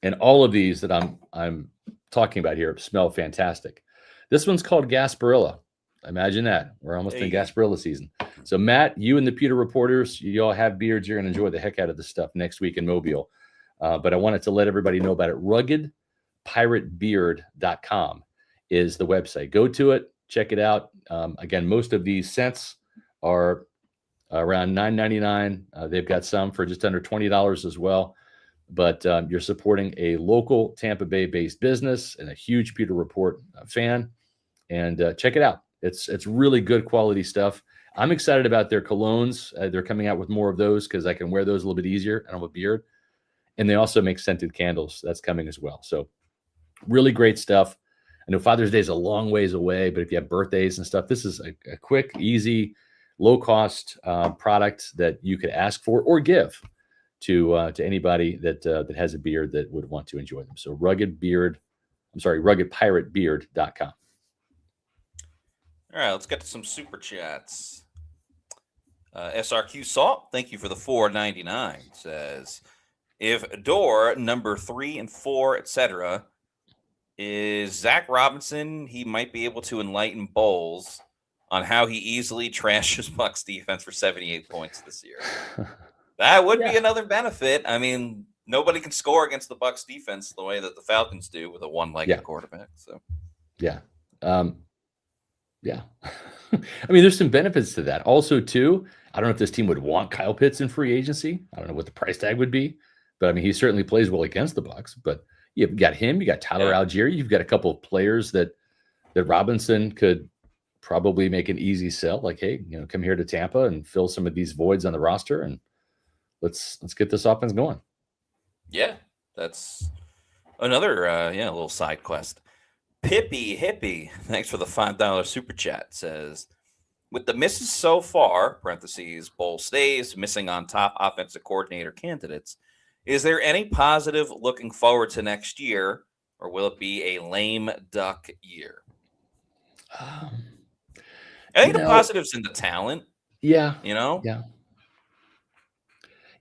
And all of these that I'm talking about here smell fantastic. This one's called Gasparilla. Imagine that. We're almost in Gasparilla season. So, Matt, you and the Pewter Reporters, you all have beards. You're going to enjoy the heck out of this stuff next week in Mobile. But I wanted to let everybody know about it. RuggedPirateBeard.com is the website. Go to it. Check it out. Again, most of these scents are around $9.99. They've got some for just under $20 as well. But you're supporting a local Tampa Bay-based business and a huge Pewter Report fan. And check it out. It's really good quality stuff. I'm excited about their colognes. They're coming out with more of those because I can wear those a little bit easier. I don't have a beard. And they also make scented candles. That's coming as well. So really great stuff. I know Father's Day is a long ways away, but if you have birthdays and stuff, this is a quick, easy, low-cost product that you could ask for or give to anybody that has a beard that would want to enjoy them. So RuggedPirateBeard.com. All right, let's get to some super chats. SRQ Salt, thank you for the $4.99. Says, if door number 3 and 4, etc., is Zach Robinson, he might be able to enlighten Bowles on how he easily trashes Bucs defense for 78 points this year. That would be another benefit. I mean, nobody can score against the Bucs defense the way that the Falcons do with a one-legged quarterback. So, I mean, there's some benefits to that. Also, too, I don't know if this team would want Kyle Pitts in free agency. I don't know what the price tag would be, but I mean, he certainly plays well against the Bucs. But you've got him, you got Tyler Algier, you've got a couple of players that Robinson could probably make an easy sell. Like, hey, come here to Tampa and fill some of these voids on the roster, and let's get this offense going. Yeah, that's another little side quest. Pippy Hippie, thanks for the $5 super chat, says, with the misses so far, parentheses, Bowl stays, missing on top offensive coordinator candidates, is there any positive looking forward to next year, or will it be a lame duck year? I think the positive's in the talent. Yeah. Yeah.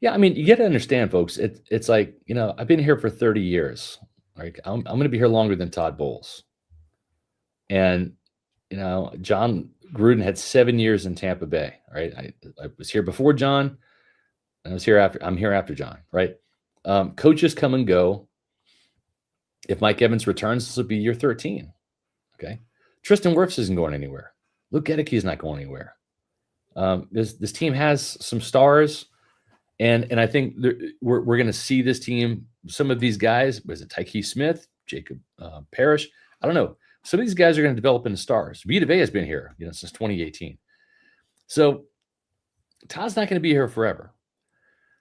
Yeah, I mean, you got to understand, folks, it's like, I've been here for 30 years. Right? I'm going to be here longer than Todd Bowles. And, John Gruden had 7 years in Tampa Bay, right? I was here before John, and I'm here after John, right? Coaches come and go. If Mike Evans returns, this will be year 13. Okay. Tristan Wirfs isn't going anywhere. Luke Gedeke is not going anywhere. This team has some stars, and I think we're going to see this team. Some of these guys, was it Tyke Smith, Jacob Parrish? I don't know, Some of these guys are going to develop into stars. Vita Vea has been here, since 2018. So Todd's not going to be here forever.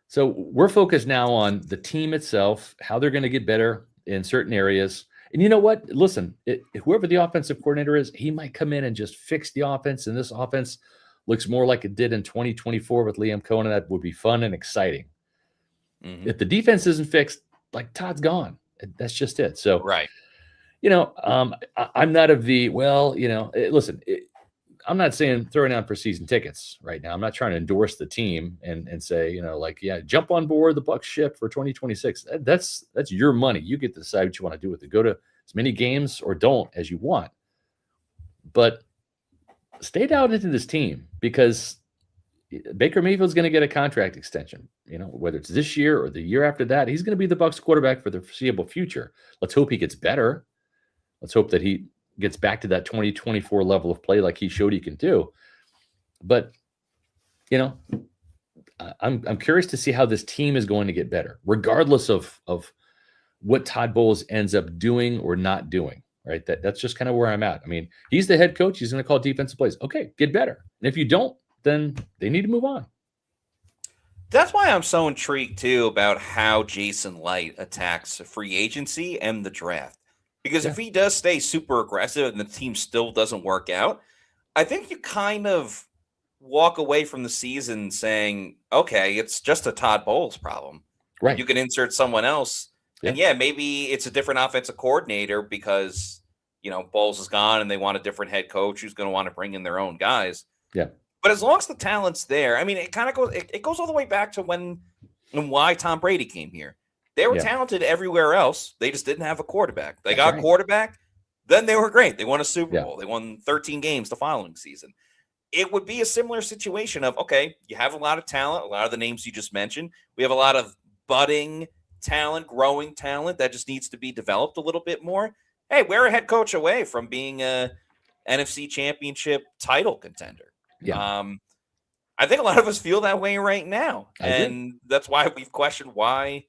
So we're focused now on the team itself, how they're going to get better in certain areas. And you know what? Listen, whoever the offensive coordinator is, he might come in and just fix the offense. And this offense looks more like it did in 2024 with Liam Cohen. That would be fun and exciting. Mm-hmm. If the defense isn't fixed, like Todd's gone. That's just it. So, right. I'm not of the, listen, I'm not saying throwing out for season tickets right now. I'm not trying to endorse the team and say, jump on board the Bucs ship for 2026. That's your money. You get to decide what you want to do with it. Go to as many games or don't as you want. But stay down into this team because Baker Mayfield's going to get a contract extension. Whether it's this year or the year after that, he's going to be the Bucs quarterback for the foreseeable future. Let's hope he gets better. Let's hope that he gets back to that 2024 level of play like he showed he can do. But, I'm curious to see how this team is going to get better, regardless of what Todd Bowles ends up doing or not doing, right? That's just kind of where I'm at. I mean, he's the head coach. He's going to call defensive plays. Okay, get better. And if you don't, then they need to move on. That's why I'm so intrigued, too, about how Jason Light attacks free agency and the draft. Because if he does stay super aggressive and the team still doesn't work out, I think you kind of walk away from the season saying, okay, it's just a Todd Bowles problem. Right. You can insert someone else. Yeah. And maybe it's a different offensive coordinator because, Bowles is gone and they want a different head coach who's going to want to bring in their own guys. Yeah. But as long as the talent's there, I mean, it kind of goes, it goes all the way back to when and why Tom Brady came here. They were talented everywhere else. They just didn't have a quarterback. They got a quarterback, then they were great. They won a Super Bowl. They won 13 games the following season. It would be a similar situation of, okay, you have a lot of talent, a lot of the names you just mentioned. We have a lot of budding talent, growing talent that just needs to be developed a little bit more. Hey, we're a head coach away from being a NFC Championship title contender. Yeah. I think a lot of us feel that way right now. And that's why we've questioned why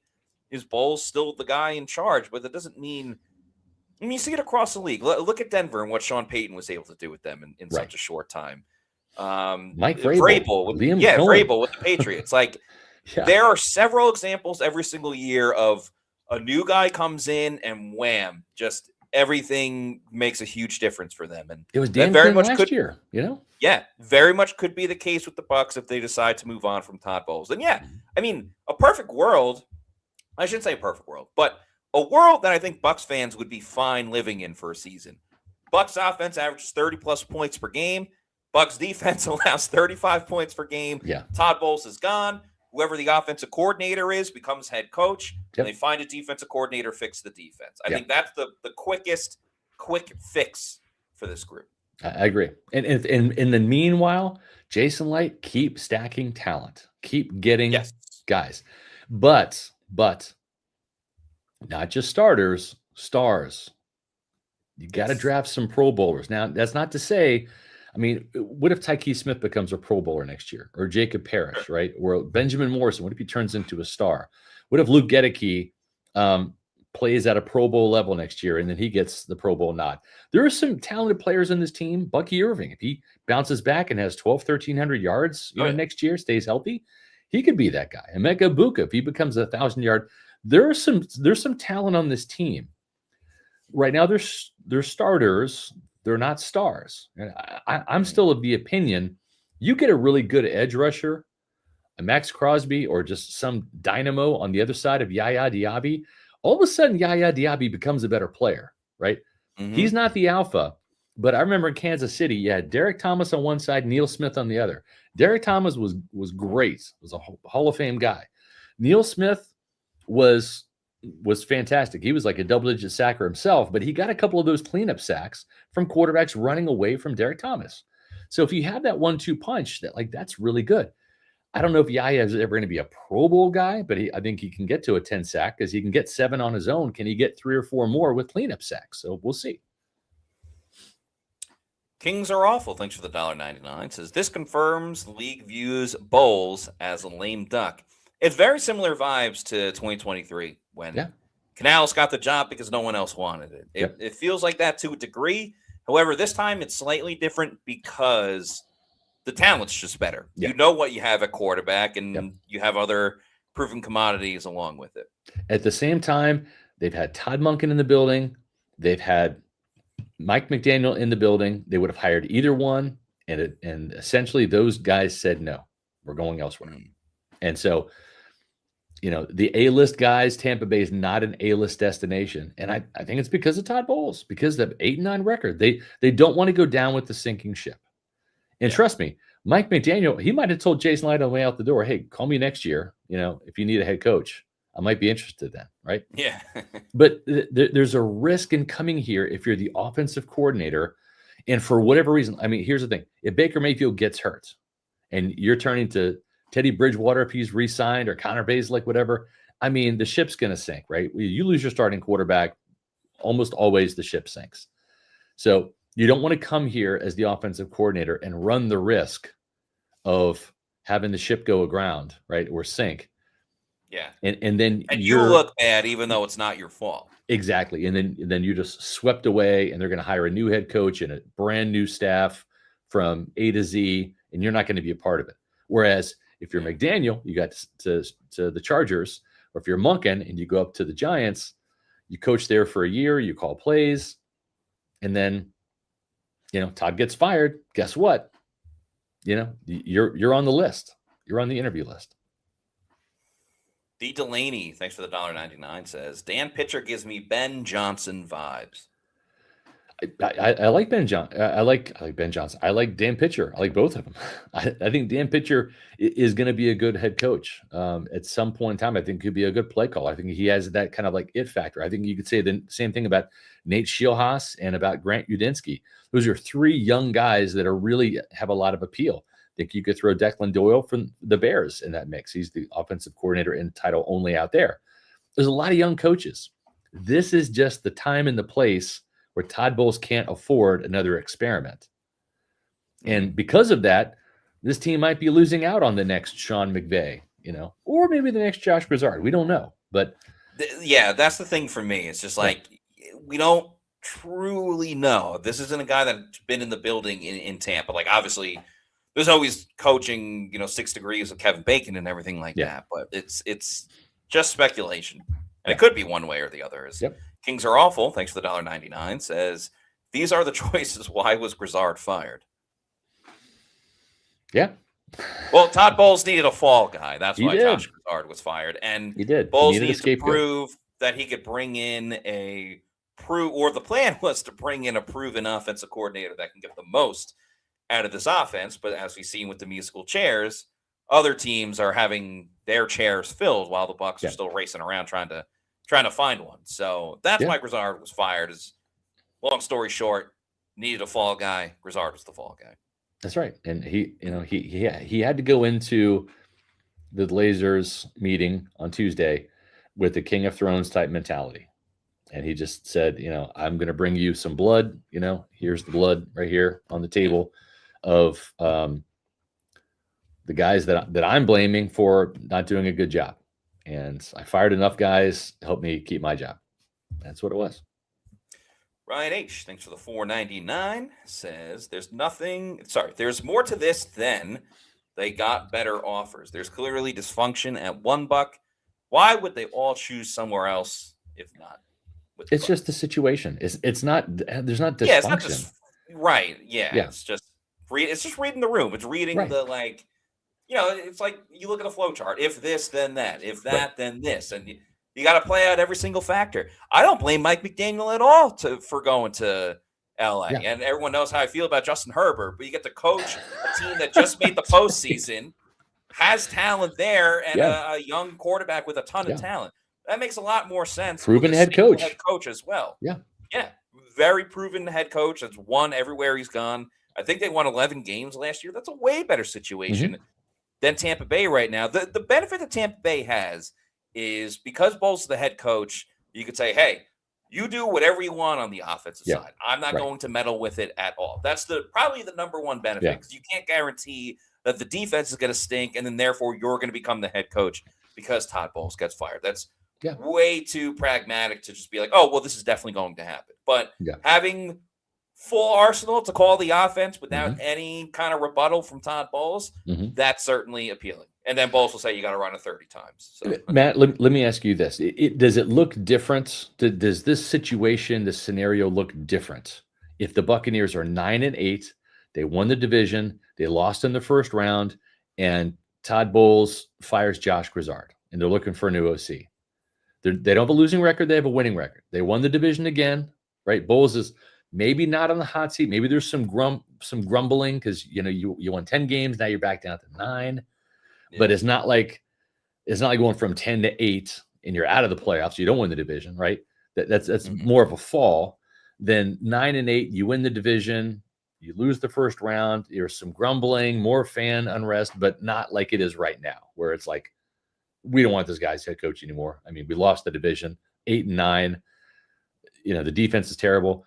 is Bowles still the guy in charge, but that doesn't mean – you see it across the league. Look at Denver and what Sean Payton was able to do with them in such a short time. Mike Vrabel with the Patriots. There are several examples every single year of a new guy comes in and wham, just everything makes a huge difference for them. And it was Dan very much last year, Yeah, very much could be the case with the Bucs if they decide to move on from Todd Bowles. And a perfect world – I shouldn't say a perfect world, but a world that I think Bucs fans would be fine living in for a season. Bucs offense averages 30-plus points per game. Bucs defense allows 35 points per game. Yeah. Todd Bowles is gone. Whoever the offensive coordinator is becomes head coach. And they find a defensive coordinator, fix the defense. I think that's the quick fix for this group. I agree. And in the meanwhile, Jason Light, keep stacking talent. Keep getting guys. But not just starters, stars. You got to draft some Pro Bowlers. Now, that's not to say, what if Tyke Smith becomes a Pro Bowler next year? Or Jacob Parrish, right? Or Benjamin Morrison, what if he turns into a star? What if Luke Gedeke plays at a Pro Bowl level next year and then he gets the Pro Bowl nod? There are some talented players in this team. Bucky Irving, if he bounces back and has 1,300 yards next year, stays healthy, he could be that guy. Emeka Buka, if he becomes 1,000-yard, there's some talent on this team. Right now, they're starters. They're not stars. And I'm still of the opinion, you get a really good edge rusher, a Max Crosby, or just some dynamo on the other side of Yaya Diaby. All of a sudden, Yaya Diaby becomes a better player, right? Mm-hmm. He's not the alpha. But I remember in Kansas City, you had Derek Thomas on one side, Neil Smith on the other. Derek Thomas was great, was a Hall of Fame guy. Neil Smith was fantastic. He was like a double-digit sacker himself, but he got a couple of those cleanup sacks from quarterbacks running away from Derek Thomas. So if you have that 1-2 punch, that's really good. I don't know if Yaya is ever going to be a Pro Bowl guy, but I think he can get to a 10 sack because he can get 7 on his own. Can he get 3 or 4 more with cleanup sacks? So we'll see. Kings are awful. Thanks for the $1.99. Says this confirms the league views Bowles as a lame duck. It's very similar vibes to 2023 when Canales got the job because no one else wanted it. It feels like that to a degree. However, this time it's slightly different because the talent's just better. You know what you have at quarterback, and you have other proven commodities along with it. At the same time, they've had Todd Monken in the building. They've had Mike McDaniel in the building. They would have hired either one, and essentially those guys said, no, we're going elsewhere. And so, the A-list guys, Tampa Bay is not an A-list destination. And I think it's because of Todd Bowles, because of the 8-9 record. They don't want to go down with the sinking ship. And trust me, Mike McDaniel, he might have told Jason Light on the way out the door, hey, call me next year, if you need a head coach. I might be interested then, right? Yeah. But there's a risk in coming here if you're the offensive coordinator. And for whatever reason, here's the thing. If Baker Mayfield gets hurt and you're turning to Teddy Bridgewater if he's re-signed or Connor Bazelak, whatever, the ship's going to sink, right? You lose your starting quarterback, almost always the ship sinks. So you don't want to come here as the offensive coordinator and run the risk of having the ship go aground, right, or sink. Yeah. And then you look bad even though it's not your fault. Exactly. And then you're just swept away, and they're going to hire a new head coach and a brand new staff from A to Z, and you're not going to be a part of it. Whereas if you're McDaniel, you got to the Chargers, or if you're Monken and you go up to the Giants, you coach there for a year, you call plays, and then, Todd gets fired. Guess what? You're on the list. You're on the interview list. D. Delaney, thanks for the $1.99, says, Dan Pitcher gives me Ben Johnson vibes. I like Ben Johnson. I like Ben Johnson. I like Dan Pitcher. I like both of them. I think Dan Pitcher is going to be a good head coach. At some point in time, I think he'll be a good play caller. I think he has that kind of like it factor. I think you could say the same thing about Nate Scheelhaas and about Grant Udinski. Those are three young guys that are really have a lot of appeal. I think you could throw Declan Doyle from the Bears in that mix. He's the offensive coordinator in title only out there. There's a lot of young coaches. This is just the time and the place where Todd Bowles can't afford another experiment. And because of that, this team might be losing out on the next Sean McVay, or maybe the next Josh Grizzard. We don't know. But that's the thing for me. It's just like, we don't truly know. This isn't a guy that's been in the building in Tampa. Like, obviously, there's always coaching, 6 degrees of Kevin Bacon and everything like that. But it's just speculation. And it could be one way or the other. Kings are awful. Thanks for the $1.99. Says, these are the choices. Why was Grizzard fired? Yeah. Well, Todd Bowles needed a fall guy. That's why Josh Grizzard was fired. And he did. Bowles needed to prove that he could bring in the plan was to bring in a proven offensive coordinator that can get the most out of this offense. But as we've seen with the musical chairs, other teams are having their chairs filled while the Bucs are still racing around trying to find one. So that's why Grizzard was fired. Is long story short, needed a fall guy. Grizzard was the fall guy. That's right. And he had to go into the Blazers meeting on Tuesday with the King of Thrones type mentality. And he just said, I'm going to bring you some blood. Here's the blood right here on the table of the guys that I'm blaming for not doing a good job. And I fired enough guys to help me keep my job. That's what it was. Ryan H., thanks for the $4.99, says, there's more to this than they got better offers. There's clearly dysfunction at $1. Why would they all choose somewhere else if not? It's just the situation. It's not, there's not dysfunction. Yeah, it's not just, right. Yeah. It's just reading the room. It's reading the, it's like you look at a flow chart. If this, then that. If that, then this. And you got to play out every single factor. I don't blame Mike McDaniel at all for going to L.A. And everyone knows how I feel about Justin Herbert. But you get to coach a team that just made the postseason, has talent there, and a young quarterback with a ton of talent. That makes a lot more sense. Proven head coach. Head coach as well. Yeah. Very proven head coach that's won everywhere he's gone. I think they won 11 games last year. That's a way better situation than Tampa Bay right now. The benefit that Tampa Bay has is because Bowles is the head coach, you could say, hey, you do whatever you want on the offensive side. I'm not going to meddle with it at all. That's probably the number one benefit because you can't guarantee that the defense is going to stink and then therefore you're going to become the head coach because Todd Bowles gets fired. That's Yeah. way too pragmatic to just be like, oh, well, this is definitely going to happen. But having full arsenal to call the offense without any kind of rebuttal from Todd Bowles, that's certainly appealing. And then Bowles will say you got to run it 30 times. So. Matt, let me ask you this. Does it look different? Does this situation, this scenario look different? If the Buccaneers are 9-8, they won the division, they lost in the first round, and Todd Bowles fires Josh Grizzard, and they're looking for a new OC. They don't have a losing record, they have a winning record. They won the division again, right? Bowles is maybe not on the hot seat. Maybe there's some grumbling because you won 10 games, now you're back down to 9. Yeah. But it's not like going from 10-8 and you're out of the playoffs. You don't win the division, right? That's more of a fall than 9-8. You win the division, you lose the first round. There's some grumbling, more fan unrest, but not like it is right now, where it's like we don't want this guy's head coach anymore. I mean, we lost the division, 8-9. The defense is terrible.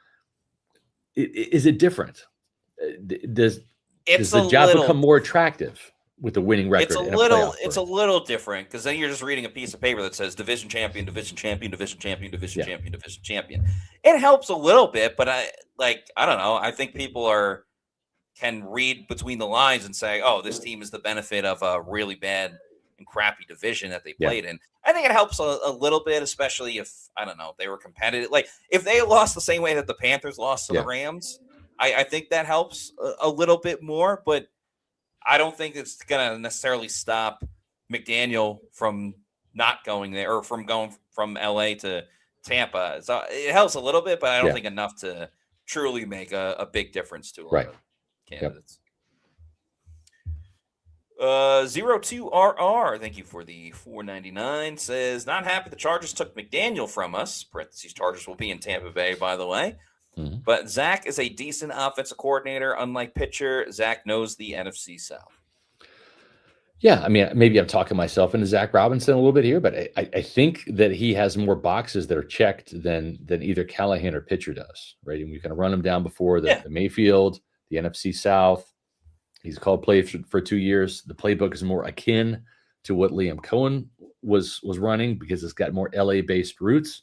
Is it different? Does the job become more attractive with the winning record? It's a little different because then you're just reading a piece of paper that says division champion, division champion, division champion, division champion, division champion. It helps a little bit, but I don't know. I think people can read between the lines and say, oh, this team is the benefit of a really bad and crappy division that they played in. I think it helps a little bit, especially if, I don't know, they were competitive. Like if they lost the same way that the Panthers lost to the Rams, I think that helps a little bit more, but I don't think it's going to necessarily stop McDaniel from not going there or from going from LA to Tampa. So it helps a little bit, but I don't think enough to truly make a big difference to a lot of candidates. 02RR, thank you for the $4.99, says, not happy the Chargers took McDaniel from us. Parentheses, Chargers will be in Tampa Bay, by the way. But Zach is a decent offensive coordinator. Unlike pitcher, Zach knows the NFC South. Yeah, I mean, maybe I'm talking myself into Zach Robinson a little bit here, but I think that he has more boxes that are checked than either Callahan or pitcher does, right? And we kind of run him down before the Mayfield, the NFC South. He's called play for 2 years. The playbook is more akin to what Liam Cohen was running because it's got more LA-based roots.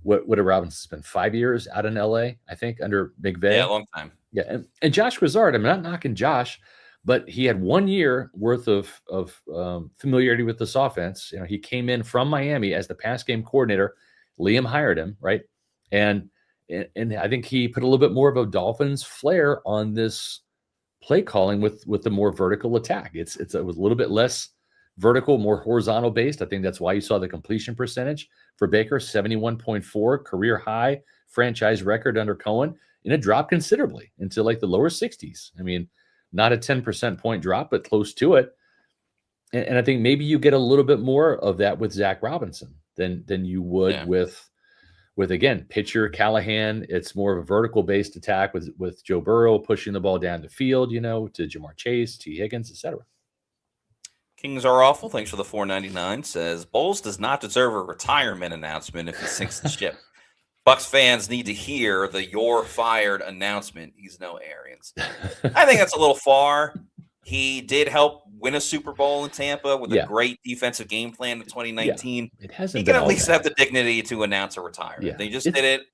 What did Robinson spend 5 years out in LA, I think, under McVay? Yeah, a long time. Yeah, and Josh Grizzard, I'm not knocking Josh, but he had 1 year worth of familiarity with this offense. He came in from Miami as the pass game coordinator. Liam hired him, right? And I think he put a little bit more of a Dolphins flair on this play calling with the more vertical attack. It was a little bit less vertical, more horizontal based. I think that's why you saw the completion percentage for Baker, 71.4, career high, franchise record under Cohen, and it dropped considerably into like the lower 60s. I mean, not a 10% point drop, but close to it. And I think maybe you get a little bit more of that with Zach Robinson than you would with again, pitcher Callahan. It's more of a vertical based attack with Joe Burrow pushing the ball down the field, to Jamar Chase, T. Higgins, etc. Kings are awful. Thanks for the $4.99. Says Bowles does not deserve a retirement announcement if he sinks the ship. Bucs fans need to hear the "you're fired" announcement. He's no Arians. I think that's a little far. He did help win a Super Bowl in Tampa with a great defensive game plan in 2019. It hasn't. He can at least have the dignity to announce a retirement. Yeah. They just did it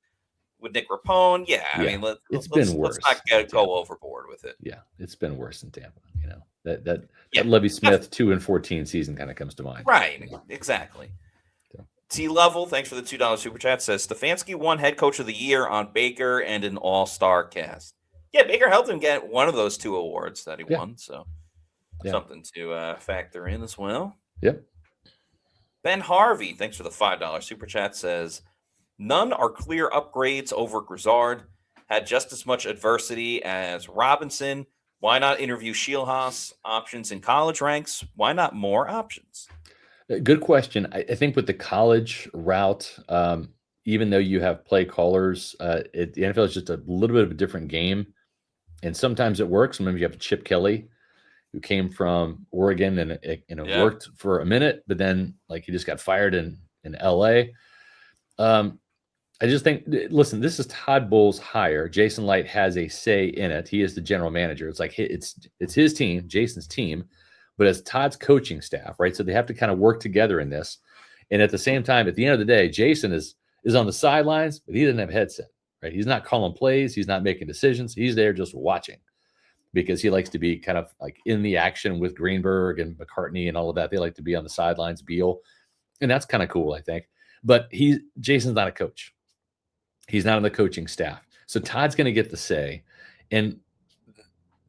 with Nick Rapone. I mean, let's not go overboard with it. Yeah, it's been worse in Tampa. That Lovie Smith 2-14 season kind of comes to mind. Right, exactly. T-Level, thanks for the $2 super chat, says Stefanski won head coach of the year on Baker and an all-star cast. Yeah, Baker helped him get one of those 2 awards that he won, so something to factor in as well. Yep. Ben Harvey, thanks for the $5 super chat, says none are clear upgrades over Grizzard. Had just as much adversity as Robinson. Why not interview Shieldhaas? Options in college ranks. Why not more options? Good question. I think with the college route, even though you have play callers, the NFL is just a little bit of a different game. And sometimes it works. Sometimes you have Chip Kelly, who came from Oregon and worked for a minute, but then he just got fired in LA. I just think, listen, this is Todd Bowles' hire. Jason Light has a say in it. He is the general manager. It's like it's his team, Jason's team, but it's Todd's coaching staff, right? So they have to kind of work together in this. And at the same time, at the end of the day, Jason is on the sidelines, but he doesn't have a headset, right? He's not calling plays. He's not making decisions. He's there just watching because he likes to be kind of like in the action with Greenberg and McCartney and all of that. They like to be on the sidelines, Beal. And that's kind of cool, I think. But Jason's not a coach. He's not on the coaching staff. So Todd's going to get the say. And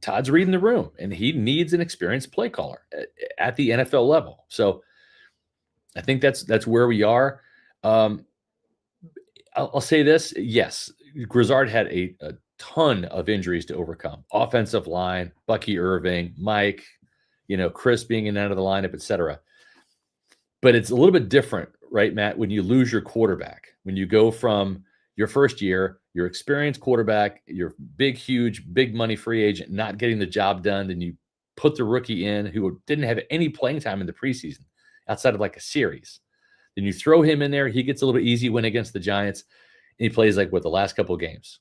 Todd's reading the room, and he needs an experienced play caller at the NFL level. So I think that's where we are. I'll say this. Yes, Grizzard had a ton of injuries to overcome. Offensive line, Bucky Irving, Mike, Chris being in and out of the lineup, et cetera. But it's a little bit different, right, Matt, when you lose your quarterback, when you go from your first year, your experienced quarterback, your big, huge, big money free agent, not getting the job done, then you put the rookie in who didn't have any playing time in the preseason outside of like a series. Then you throw him in there. He gets a little easy win against the Giants, and he plays like the last couple of games.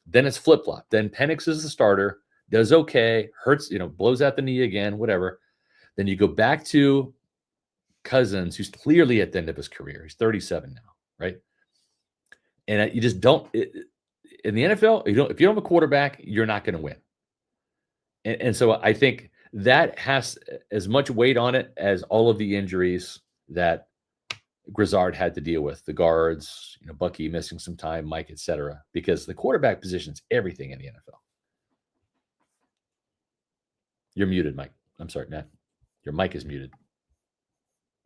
Then it's flip-flop. Then Penix is the starter, does okay, hurts, blows out the knee again, whatever. Then you go back to Cousins, who's clearly at the end of his career. He's 37 now, right? And you just don't in the NFL. If you don't have a quarterback, you're not going to win. And so I think that has as much weight on it as all of the injuries that Grizzard had to deal with. The guards, Bucky missing some time, Mike, et cetera, because the quarterback position's everything in the NFL. You're muted, Mike. I'm sorry, Matt. Your mic is muted.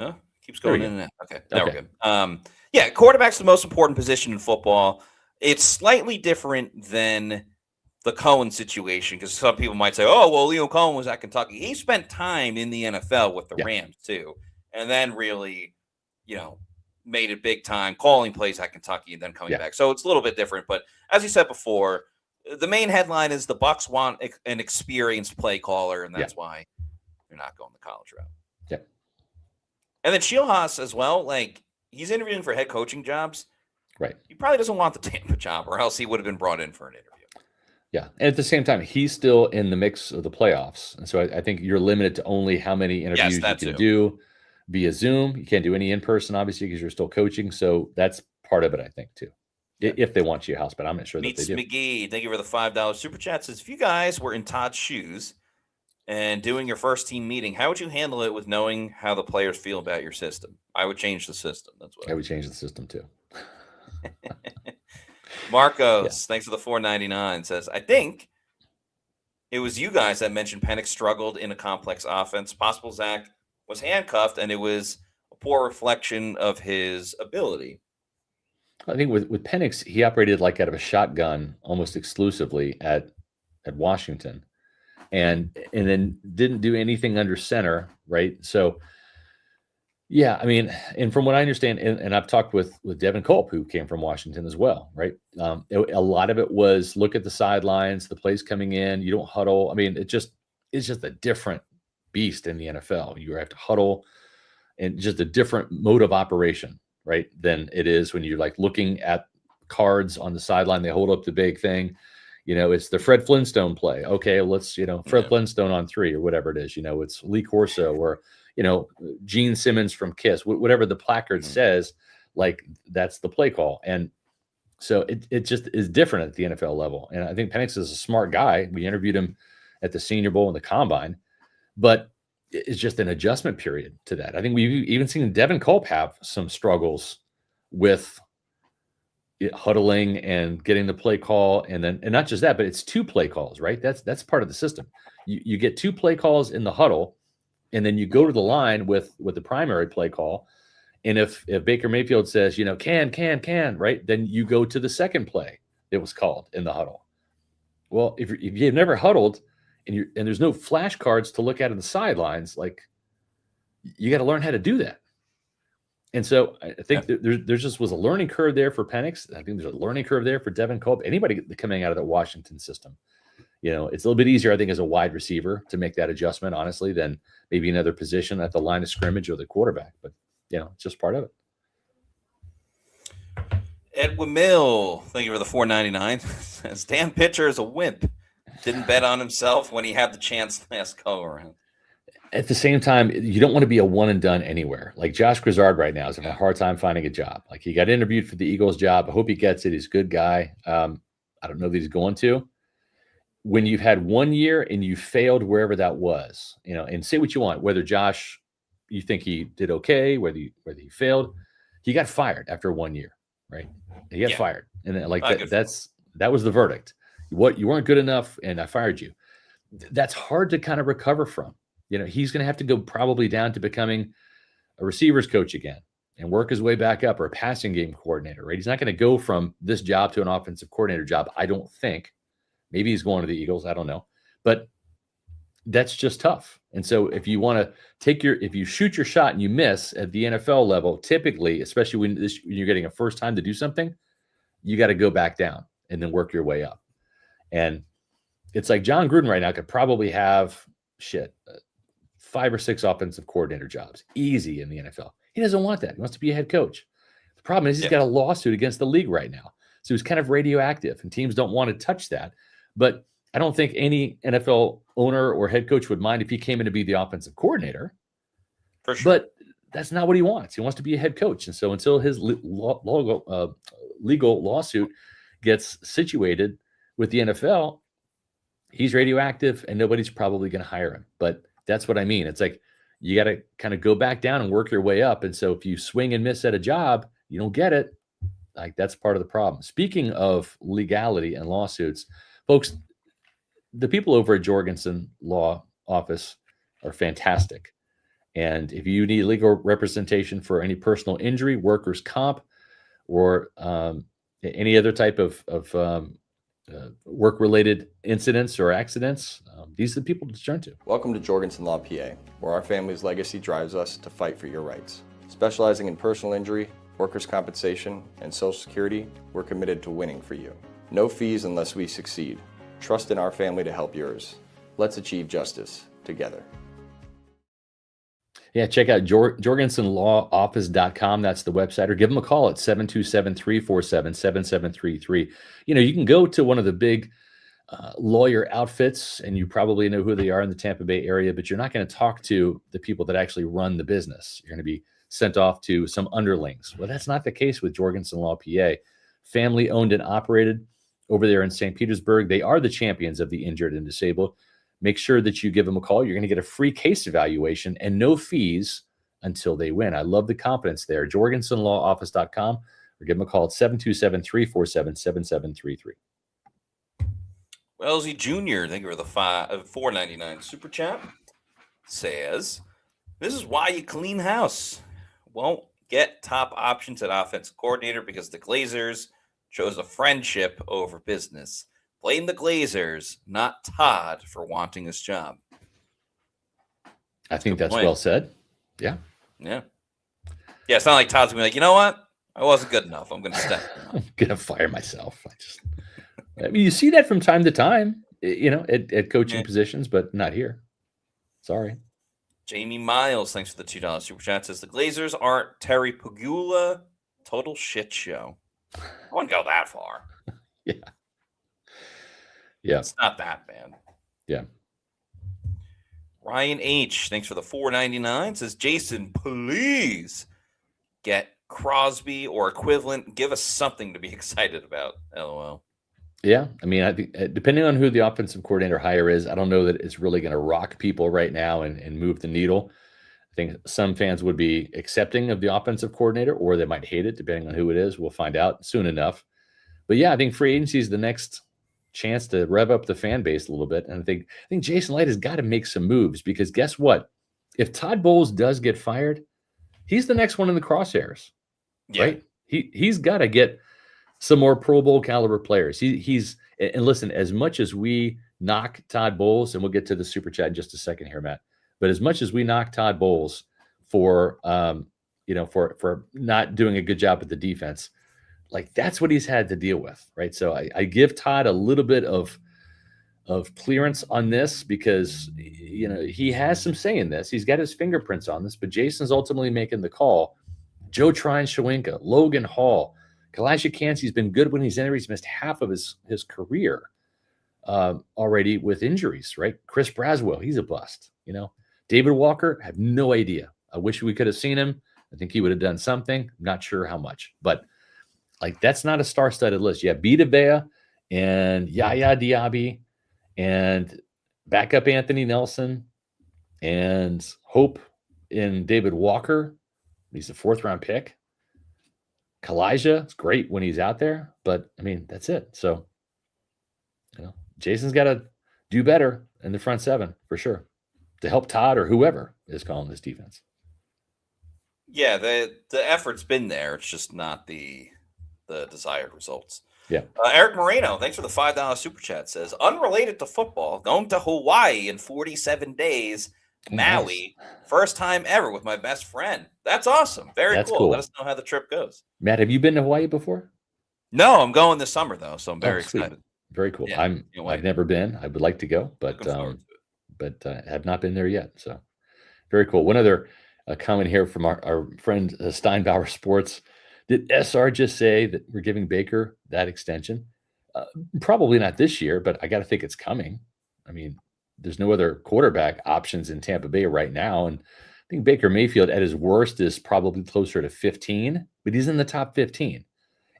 Huh? Keeps going in and out. Okay, now we're good. Yeah, quarterback's the most important position in football. It's slightly different than the Cohen situation because some people might say, oh, well, Leo Cohen was at Kentucky. He spent time in the NFL with the Rams too, and then really, made it big time, calling plays at Kentucky and then coming back. So it's a little bit different. But as you said before, the main headline is the Bucs want an experienced play caller, and that's why they're not going the college route. Yeah. And then Shieldhaas as well, like he's interviewing for head coaching jobs. Right. He probably doesn't want the Tampa job, or else he would have been brought in for an interview. Yeah. And at the same time, he's still in the mix of the playoffs. And so I think you're limited to only how many interviews you can do via Zoom. You can't do any in person, obviously, because you're still coaching. So that's part of it, I think, too. Yeah. If they want you house, but I'm not sure that they do. McGee, thank you for the $5 super chat. Says, if you guys were in Todd's shoes and doing your first team meeting, how would you handle it with knowing how the players feel about your system? I would change the system. That's what I would change the system too. Marcos, thanks for the $4.99, says, I think it was you guys that mentioned Penix struggled in a complex offense. Possible Zach was handcuffed, and it was a poor reflection of his ability. I think with Penix, he operated like out of a shotgun almost exclusively at Washington. And then didn't do anything under center, right? So, yeah, I mean, and from what I understand, and I've talked with Devin Culp, who came from Washington as well, right? A lot of it was look at the sidelines, the plays coming in, you don't huddle. I mean, it's just a different beast in the NFL. You have to huddle, and just a different mode of operation, right? Than it is when you're like looking at cards on the sideline. They hold up the big thing. It's the Fred Flintstone play. Okay, let's, Fred Flintstone on 3 or whatever it is. It's Lee Corso or, Gene Simmons from Kiss, whatever the placard says, like that's the play call. And so it just is different at the NFL level. And I think Penix is a smart guy. We interviewed him at the Senior Bowl and the Combine, but it's just an adjustment period to that. I think we've even seen Devin Culp have some struggles with huddling and getting the play call, and not just that, but it's 2 play calls, right? That's part of the system. You get 2 play calls in the huddle, and then you go to the line with the primary play call. And if Baker Mayfield says, can, right, then you go to the second play that was called in the huddle. Well, if you've never huddled and there's no flashcards to look at on the sidelines, like you got to learn how to do that. And so I think there just was a learning curve there for Penix. I think there's a learning curve there for Devin Culp. Anybody coming out of the Washington system, it's a little bit easier, I think, as a wide receiver to make that adjustment, honestly, than maybe another position at the line of scrimmage or the quarterback. But, it's just part of it. Edwin Mill, thank you for the $4.99. Says, Dan Pitcher is a wimp. Didn't bet on himself when he had the chance last go around. At the same time, you don't want to be a one and done anywhere. Like Josh Grizzard right now is having a hard time finding a job. Like he got interviewed for the Eagles job. I hope he gets it. He's a good guy. I don't know that he's going to. When you've had 1 year and you failed wherever that was, and say what you want, whether Josh, you think he did okay, whether he failed, he got fired after 1 year, right? He got fired, and then, like that was the verdict. What, you weren't good enough, and I fired you. That's hard to kind of recover from. He's going to have to go probably down to becoming a receivers coach again and work his way back up, or a passing game coordinator, right? He's not going to go from this job to an offensive coordinator job, I don't think. Maybe he's going to the Eagles. I don't know. But that's just tough. And so if you want to if you shoot your shot and you miss at the NFL level, typically, especially when you're getting a first time to do something, you got to go back down and then work your way up. And it's like John Gruden right now could probably have 5 or 6 offensive coordinator jobs easy in the NFL. He doesn't want that. He wants to be a head coach. The problem is he's got a lawsuit against the league right now. So he's kind of radioactive, and teams don't want to touch that. But I don't think any NFL owner or head coach would mind if he came in to be the offensive coordinator. For sure. But that's not what he wants. He wants to be a head coach. And so until his legal lawsuit gets situated with the NFL, he's radioactive and nobody's probably going to hire him. But that's what I mean. It's like you got to kind of go back down and work your way up. And so if you swing and miss at a job, you don't get it. Like, that's part of the problem. Speaking of legality and lawsuits, folks, the people over at Jorgensen Law Office are fantastic. And if you need legal representation for any personal injury, workers' comp, or any other type of work-related incidents or accidents, these are the people to turn to. Welcome to Jorgensen Law PA, where our family's legacy drives us to fight for your rights. Specializing in personal injury, workers' compensation, and Social Security, we're committed to winning for you. No fees unless we succeed. Trust in our family to help yours. Let's achieve justice together. Yeah, check out jorgensenlawoffice.com. That's the website, or give them a call at 727-347-7733. You can go to one of the big lawyer outfits, and you probably know who they are in the Tampa Bay area, but you're not going to talk to the people that actually run the business. You're going to be sent off to some underlings. Well, that's not the case with Jorgensen Law PA. Family owned and operated over there in St. Petersburg. They are the champions of the injured and disabled. Make sure that you give them a call. You're going to get a free case evaluation and no fees until they win. I love the confidence there. jorgensenlawoffice.com, or give them a call at 727-347-7733. Wellesley Jr., thank you for the $4.99 super chat, says, this is why you clean house. Won't get top options at offensive coordinator because the Glazers chose a friendship over business. Blame the Glazers, not Todd, for wanting this job. I think that's well said. Yeah. Yeah. Yeah, it's not like Todd's going to be like, you know what? I wasn't good enough. I'm going to step. I'm going to fire myself. I mean, you see that from time to time, at coaching positions, but not here. Sorry. Jamie Miles, thanks for the $2 super chat, says the Glazers aren't Terry Pagula. Total shit show. I wouldn't go that far. Yeah. Yeah. It's not that bad. Yeah. Ryan H., thanks for the $4.99, says, Jason, please get Crosby or equivalent. Give us something to be excited about. LOL. Yeah. I mean, I think depending on who the offensive coordinator hire is, I don't know that it's really going to rock people right now and move the needle. I think some fans would be accepting of the offensive coordinator, or they might hate it, depending on who it is. We'll find out soon enough. But yeah, I think free agency is the next chance to rev up the fan base a little bit. And I think Jason Light has got to make some moves, because guess what? If Todd Bowles does get fired, he's the next one in the crosshairs, right? He's got to get some more Pro Bowl caliber players. And listen, as much as we knock Todd Bowles, and we'll get to the super chat in just a second here, Matt, but as much as we knock Todd Bowles for not doing a good job with the defense, like, that's what he's had to deal with, right? So I give Todd a little bit of clearance on this, because he has some say in this. He's got his fingerprints on this, but Jason's ultimately making the call. Joe Trine-Shawinka, Logan Hall, Kalasha Kancey's been good when he's in there. He's missed half of his career already with injuries, right? Chris Braswell, he's a bust, David Walker, I have no idea. I wish we could have seen him. I think he would have done something. I'm not sure how much, but like that's not a star-studded list. You have Vita Vea and Yaya Diaby and backup Anthony Nelson and hope in David Walker. He's a 4th-round pick. Kalijah, it's great when he's out there, but I mean, that's it. So, Jason's got to do better in the front 7 for sure to help Todd or whoever is calling this defense. Yeah, the effort's been there. It's just not the desired results. Yeah. Eric Moreno, thanks for the $5 super chat, says, unrelated to football, going to Hawaii in 47 days, Maui, first time ever with my best friend. That's awesome. That's cool. Let us know how the trip goes. Matt, have you been to Hawaii before? No, I'm going this summer, though, so I'm very excited. Very cool. Yeah, I've never been. I would like to go, but have not been there yet. So very cool. One other comment here from our friend Steinbauer Sports. Did SR just say that we're giving Baker that extension? Probably not this year, but I got to think it's coming. I mean, there's no other quarterback options in Tampa Bay right now. And I think Baker Mayfield at his worst is probably closer to 15, but he's in the top 15.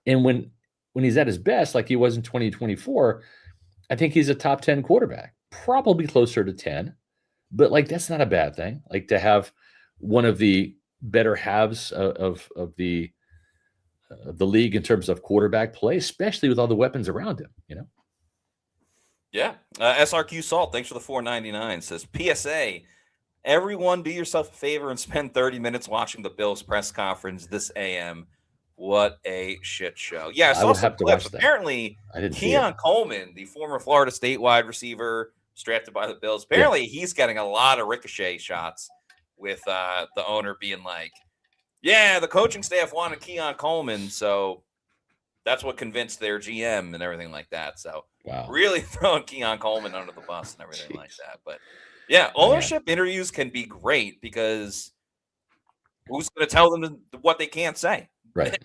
And when he's at his best, like he was in 2024, I think he's a top 10 quarterback, probably closer to 10. But like, that's not a bad thing. Like to have one of the better halves of the league in terms of quarterback play, especially with all the weapons around him, Yeah. SRQ Salt, thanks for the $4.99, says, PSA, everyone do yourself a favor and spend 30 minutes watching the Bills press conference this AM. What a shit show. Yeah, I saw some clips. Apparently, Keon Coleman, the former Florida State wide receiver drafted by the Bills, apparently he's getting a lot of ricochet shots with the owner being like, yeah, the coaching staff wanted Keon Coleman, so that's what convinced their GM and everything like that. So really throwing Keon Coleman under the bus and everything like that. But yeah, ownership interviews can be great because who's going to tell them what they can't say? Right.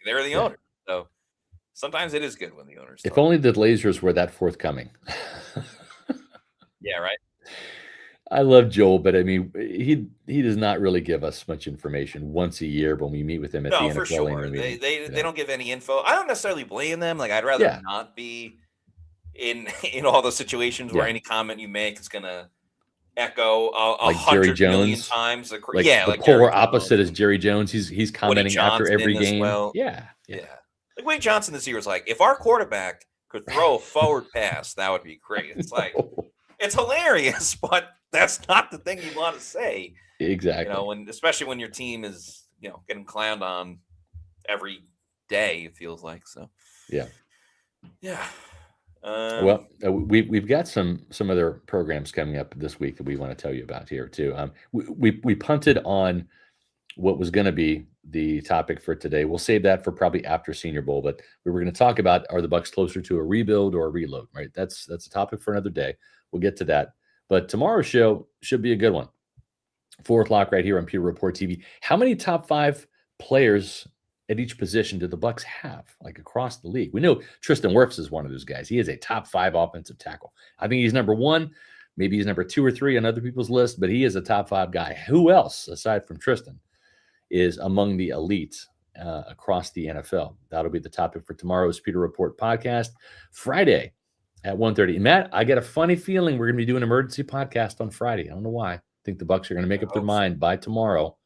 They're the owner. So sometimes it is good when the owners talk. If only the Blazers were that forthcoming. Yeah, right. I love Joel, but I mean, he does not really give us much information once a year when we meet with him at the NFL. For sure. They don't give any info. I don't necessarily blame them. Like I'd rather not be in all the situations where any comment you make is going to echo like 100 million times. The polar opposite is Jerry Jones. He's commenting after every game. Well. Yeah. Like Wade Johnson this year was like, if our quarterback could throw a forward pass, that would be great. It's like it's hilarious, but that's not the thing you want to say. Exactly. Especially when your team is, getting clowned on every day, it feels like. So yeah. Yeah. Well, we've got some other programs coming up this week that we want to tell you about here too. We punted on what was going to be the topic for today. We'll save that for probably after Senior Bowl, but we were going to talk about, are the Bucs closer to a rebuild or a reload, right? That's a topic for another day. We'll get to that. But tomorrow's show should be a good one. 4:00 right here on Pewter Report TV. How many top 5 players at each position do the Bucs have, like across the league? We know Tristan Wirfs is one of those guys. He is a top 5 offensive tackle. I think he's number 1. Maybe he's number 2 or 3 on other people's list, but he is a top 5 guy. Who else, aside from Tristan, is among the elite across the NFL? That'll be the topic for tomorrow's Pewter Report podcast. Friday at 1:30. Matt, I get a funny feeling we're going to be doing an emergency podcast on Friday. I don't know why. I think the Bucs are going to make up their mind by tomorrow.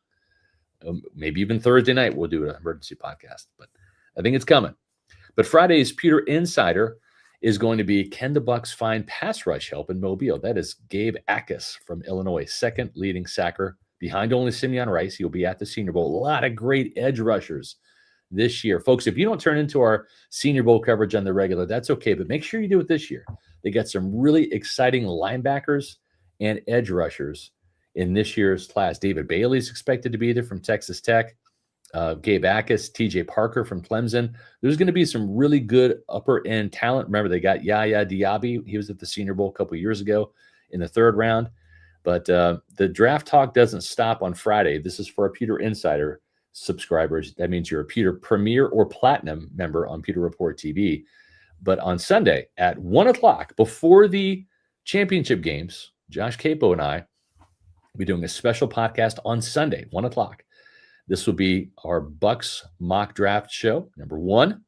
Maybe even Thursday night we'll do an emergency podcast, but I think it's coming. But Friday's Pewter Insider is going to be, can the Bucs find pass rush help in Mobile? That is Gabe Akis from Illinois, second leading sacker behind only Simeon Rice. He'll be at the Senior Bowl. A lot of great edge rushers this year. Folks, if you don't turn into our Senior Bowl coverage on the regular, that's okay, but make sure you do it this year. They got some really exciting linebackers and edge rushers in this year's class. David Bailey is expected to be there from Texas Tech. Gabe Akis, TJ Parker from Clemson. There's going to be some really good upper end talent. Remember, they got Yaya Diaby. He was at the Senior Bowl a couple years ago in the 3rd round. But the draft talk doesn't stop on Friday. This is for our Pewter Insider subscribers. That means you're a Pewter Premier or Platinum member on Pewter Report TV. But on Sunday at 1:00, before the championship games, Josh Capo and I We're doing a special podcast on Sunday, 1 o'clock. This will be our Bucs mock draft show, number 1.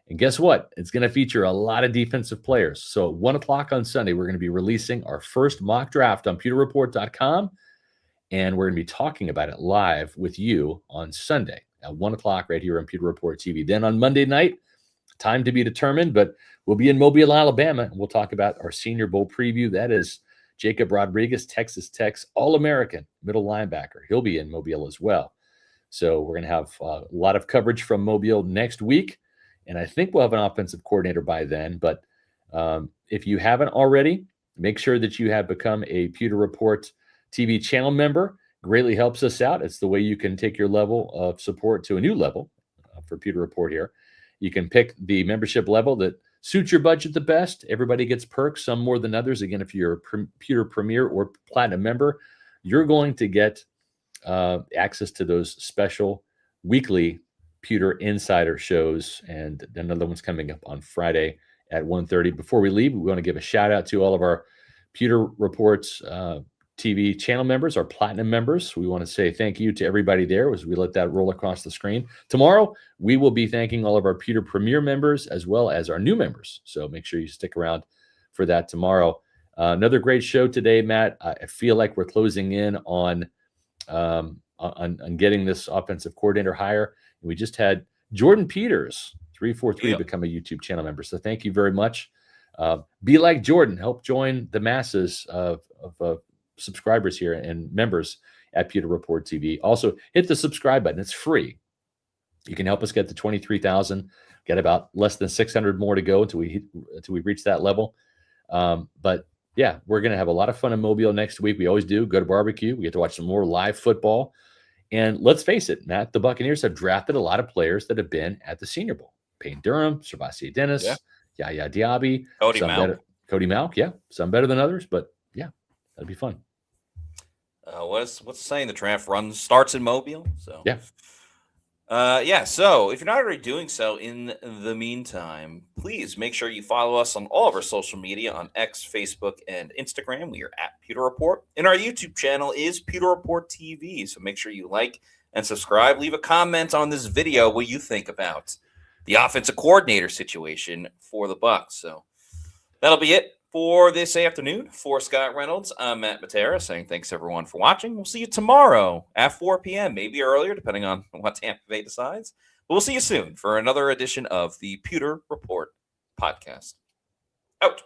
And guess what? It's going to feature a lot of defensive players. So at 1 o'clock on Sunday, we're going to be releasing our first mock draft on PewterReport.com. And we're going to be talking about it live with you on Sunday at 1 o'clock right here on Pewter Report TV. Then on Monday night, time to be determined, but we'll be in Mobile, Alabama, and we'll talk about our Senior Bowl preview. That is Jacob Rodriguez, Texas Tech's All-American middle linebacker. He'll be in Mobile as well. So we're going to have a lot of coverage from Mobile next week, and I think we'll have an offensive coordinator by then. But if you haven't already, make sure that you have become a Pewter Report TV channel member. Greatly helps us out. It's the way you can take your level of support to a new level for Pewter Report here. You can pick the membership level that suits your budget the best. Everybody gets perks, some more than others. Again, if you're a Pewter Premier or Platinum member, you're going to get access to those special weekly Pewter Insider shows. And another one's coming up on Friday at 1:30. Before we leave, we want to give a shout out to all of our Pewter Reports TV channel members, our platinum members. We want to say thank you to everybody there as we let that roll across the screen. Tomorrow, we will be thanking all of our Pewter Premier members as well as our new members. So make sure you stick around for that tomorrow. Another great show today, Matt. I feel like we're closing in on getting this offensive coordinator hire. We just had Jordan Peters, 343, become a YouTube channel member. So thank you very much. Be like Jordan. Help join the masses of subscribers here and members at Pewter Report TV. Also, hit the subscribe button. It's free. You can help us get to 23,000. Got about less than 600 more to go until we reach that level. But yeah, we're going to have a lot of fun in Mobile next week. We always do. Go to barbecue. We get to watch some more live football. And let's face it, Matt, the Buccaneers have drafted a lot of players that have been at the Senior Bowl. Payne Durham, Servassier Dennis, Yaya Diaby, Cody Malk. Yeah, some better than others, but yeah, that'd be fun. What's saying? The draft starts in Mobile. So So if you're not already doing so, in the meantime, please make sure you follow us on all of our social media on X, Facebook, and Instagram. We are at Pewter Report, and our YouTube channel is Pewter Report TV. So make sure you like and subscribe. Leave a comment on this video what you think about the offensive coordinator situation for the Bucs. So that'll be it for this afternoon. For Scott Reynolds, I'm Matt Matera saying thanks everyone for watching. We'll see you tomorrow at 4 p.m., maybe earlier, depending on what Tampa Bay decides. But we'll see you soon for another edition of the Pewter Report podcast. Out.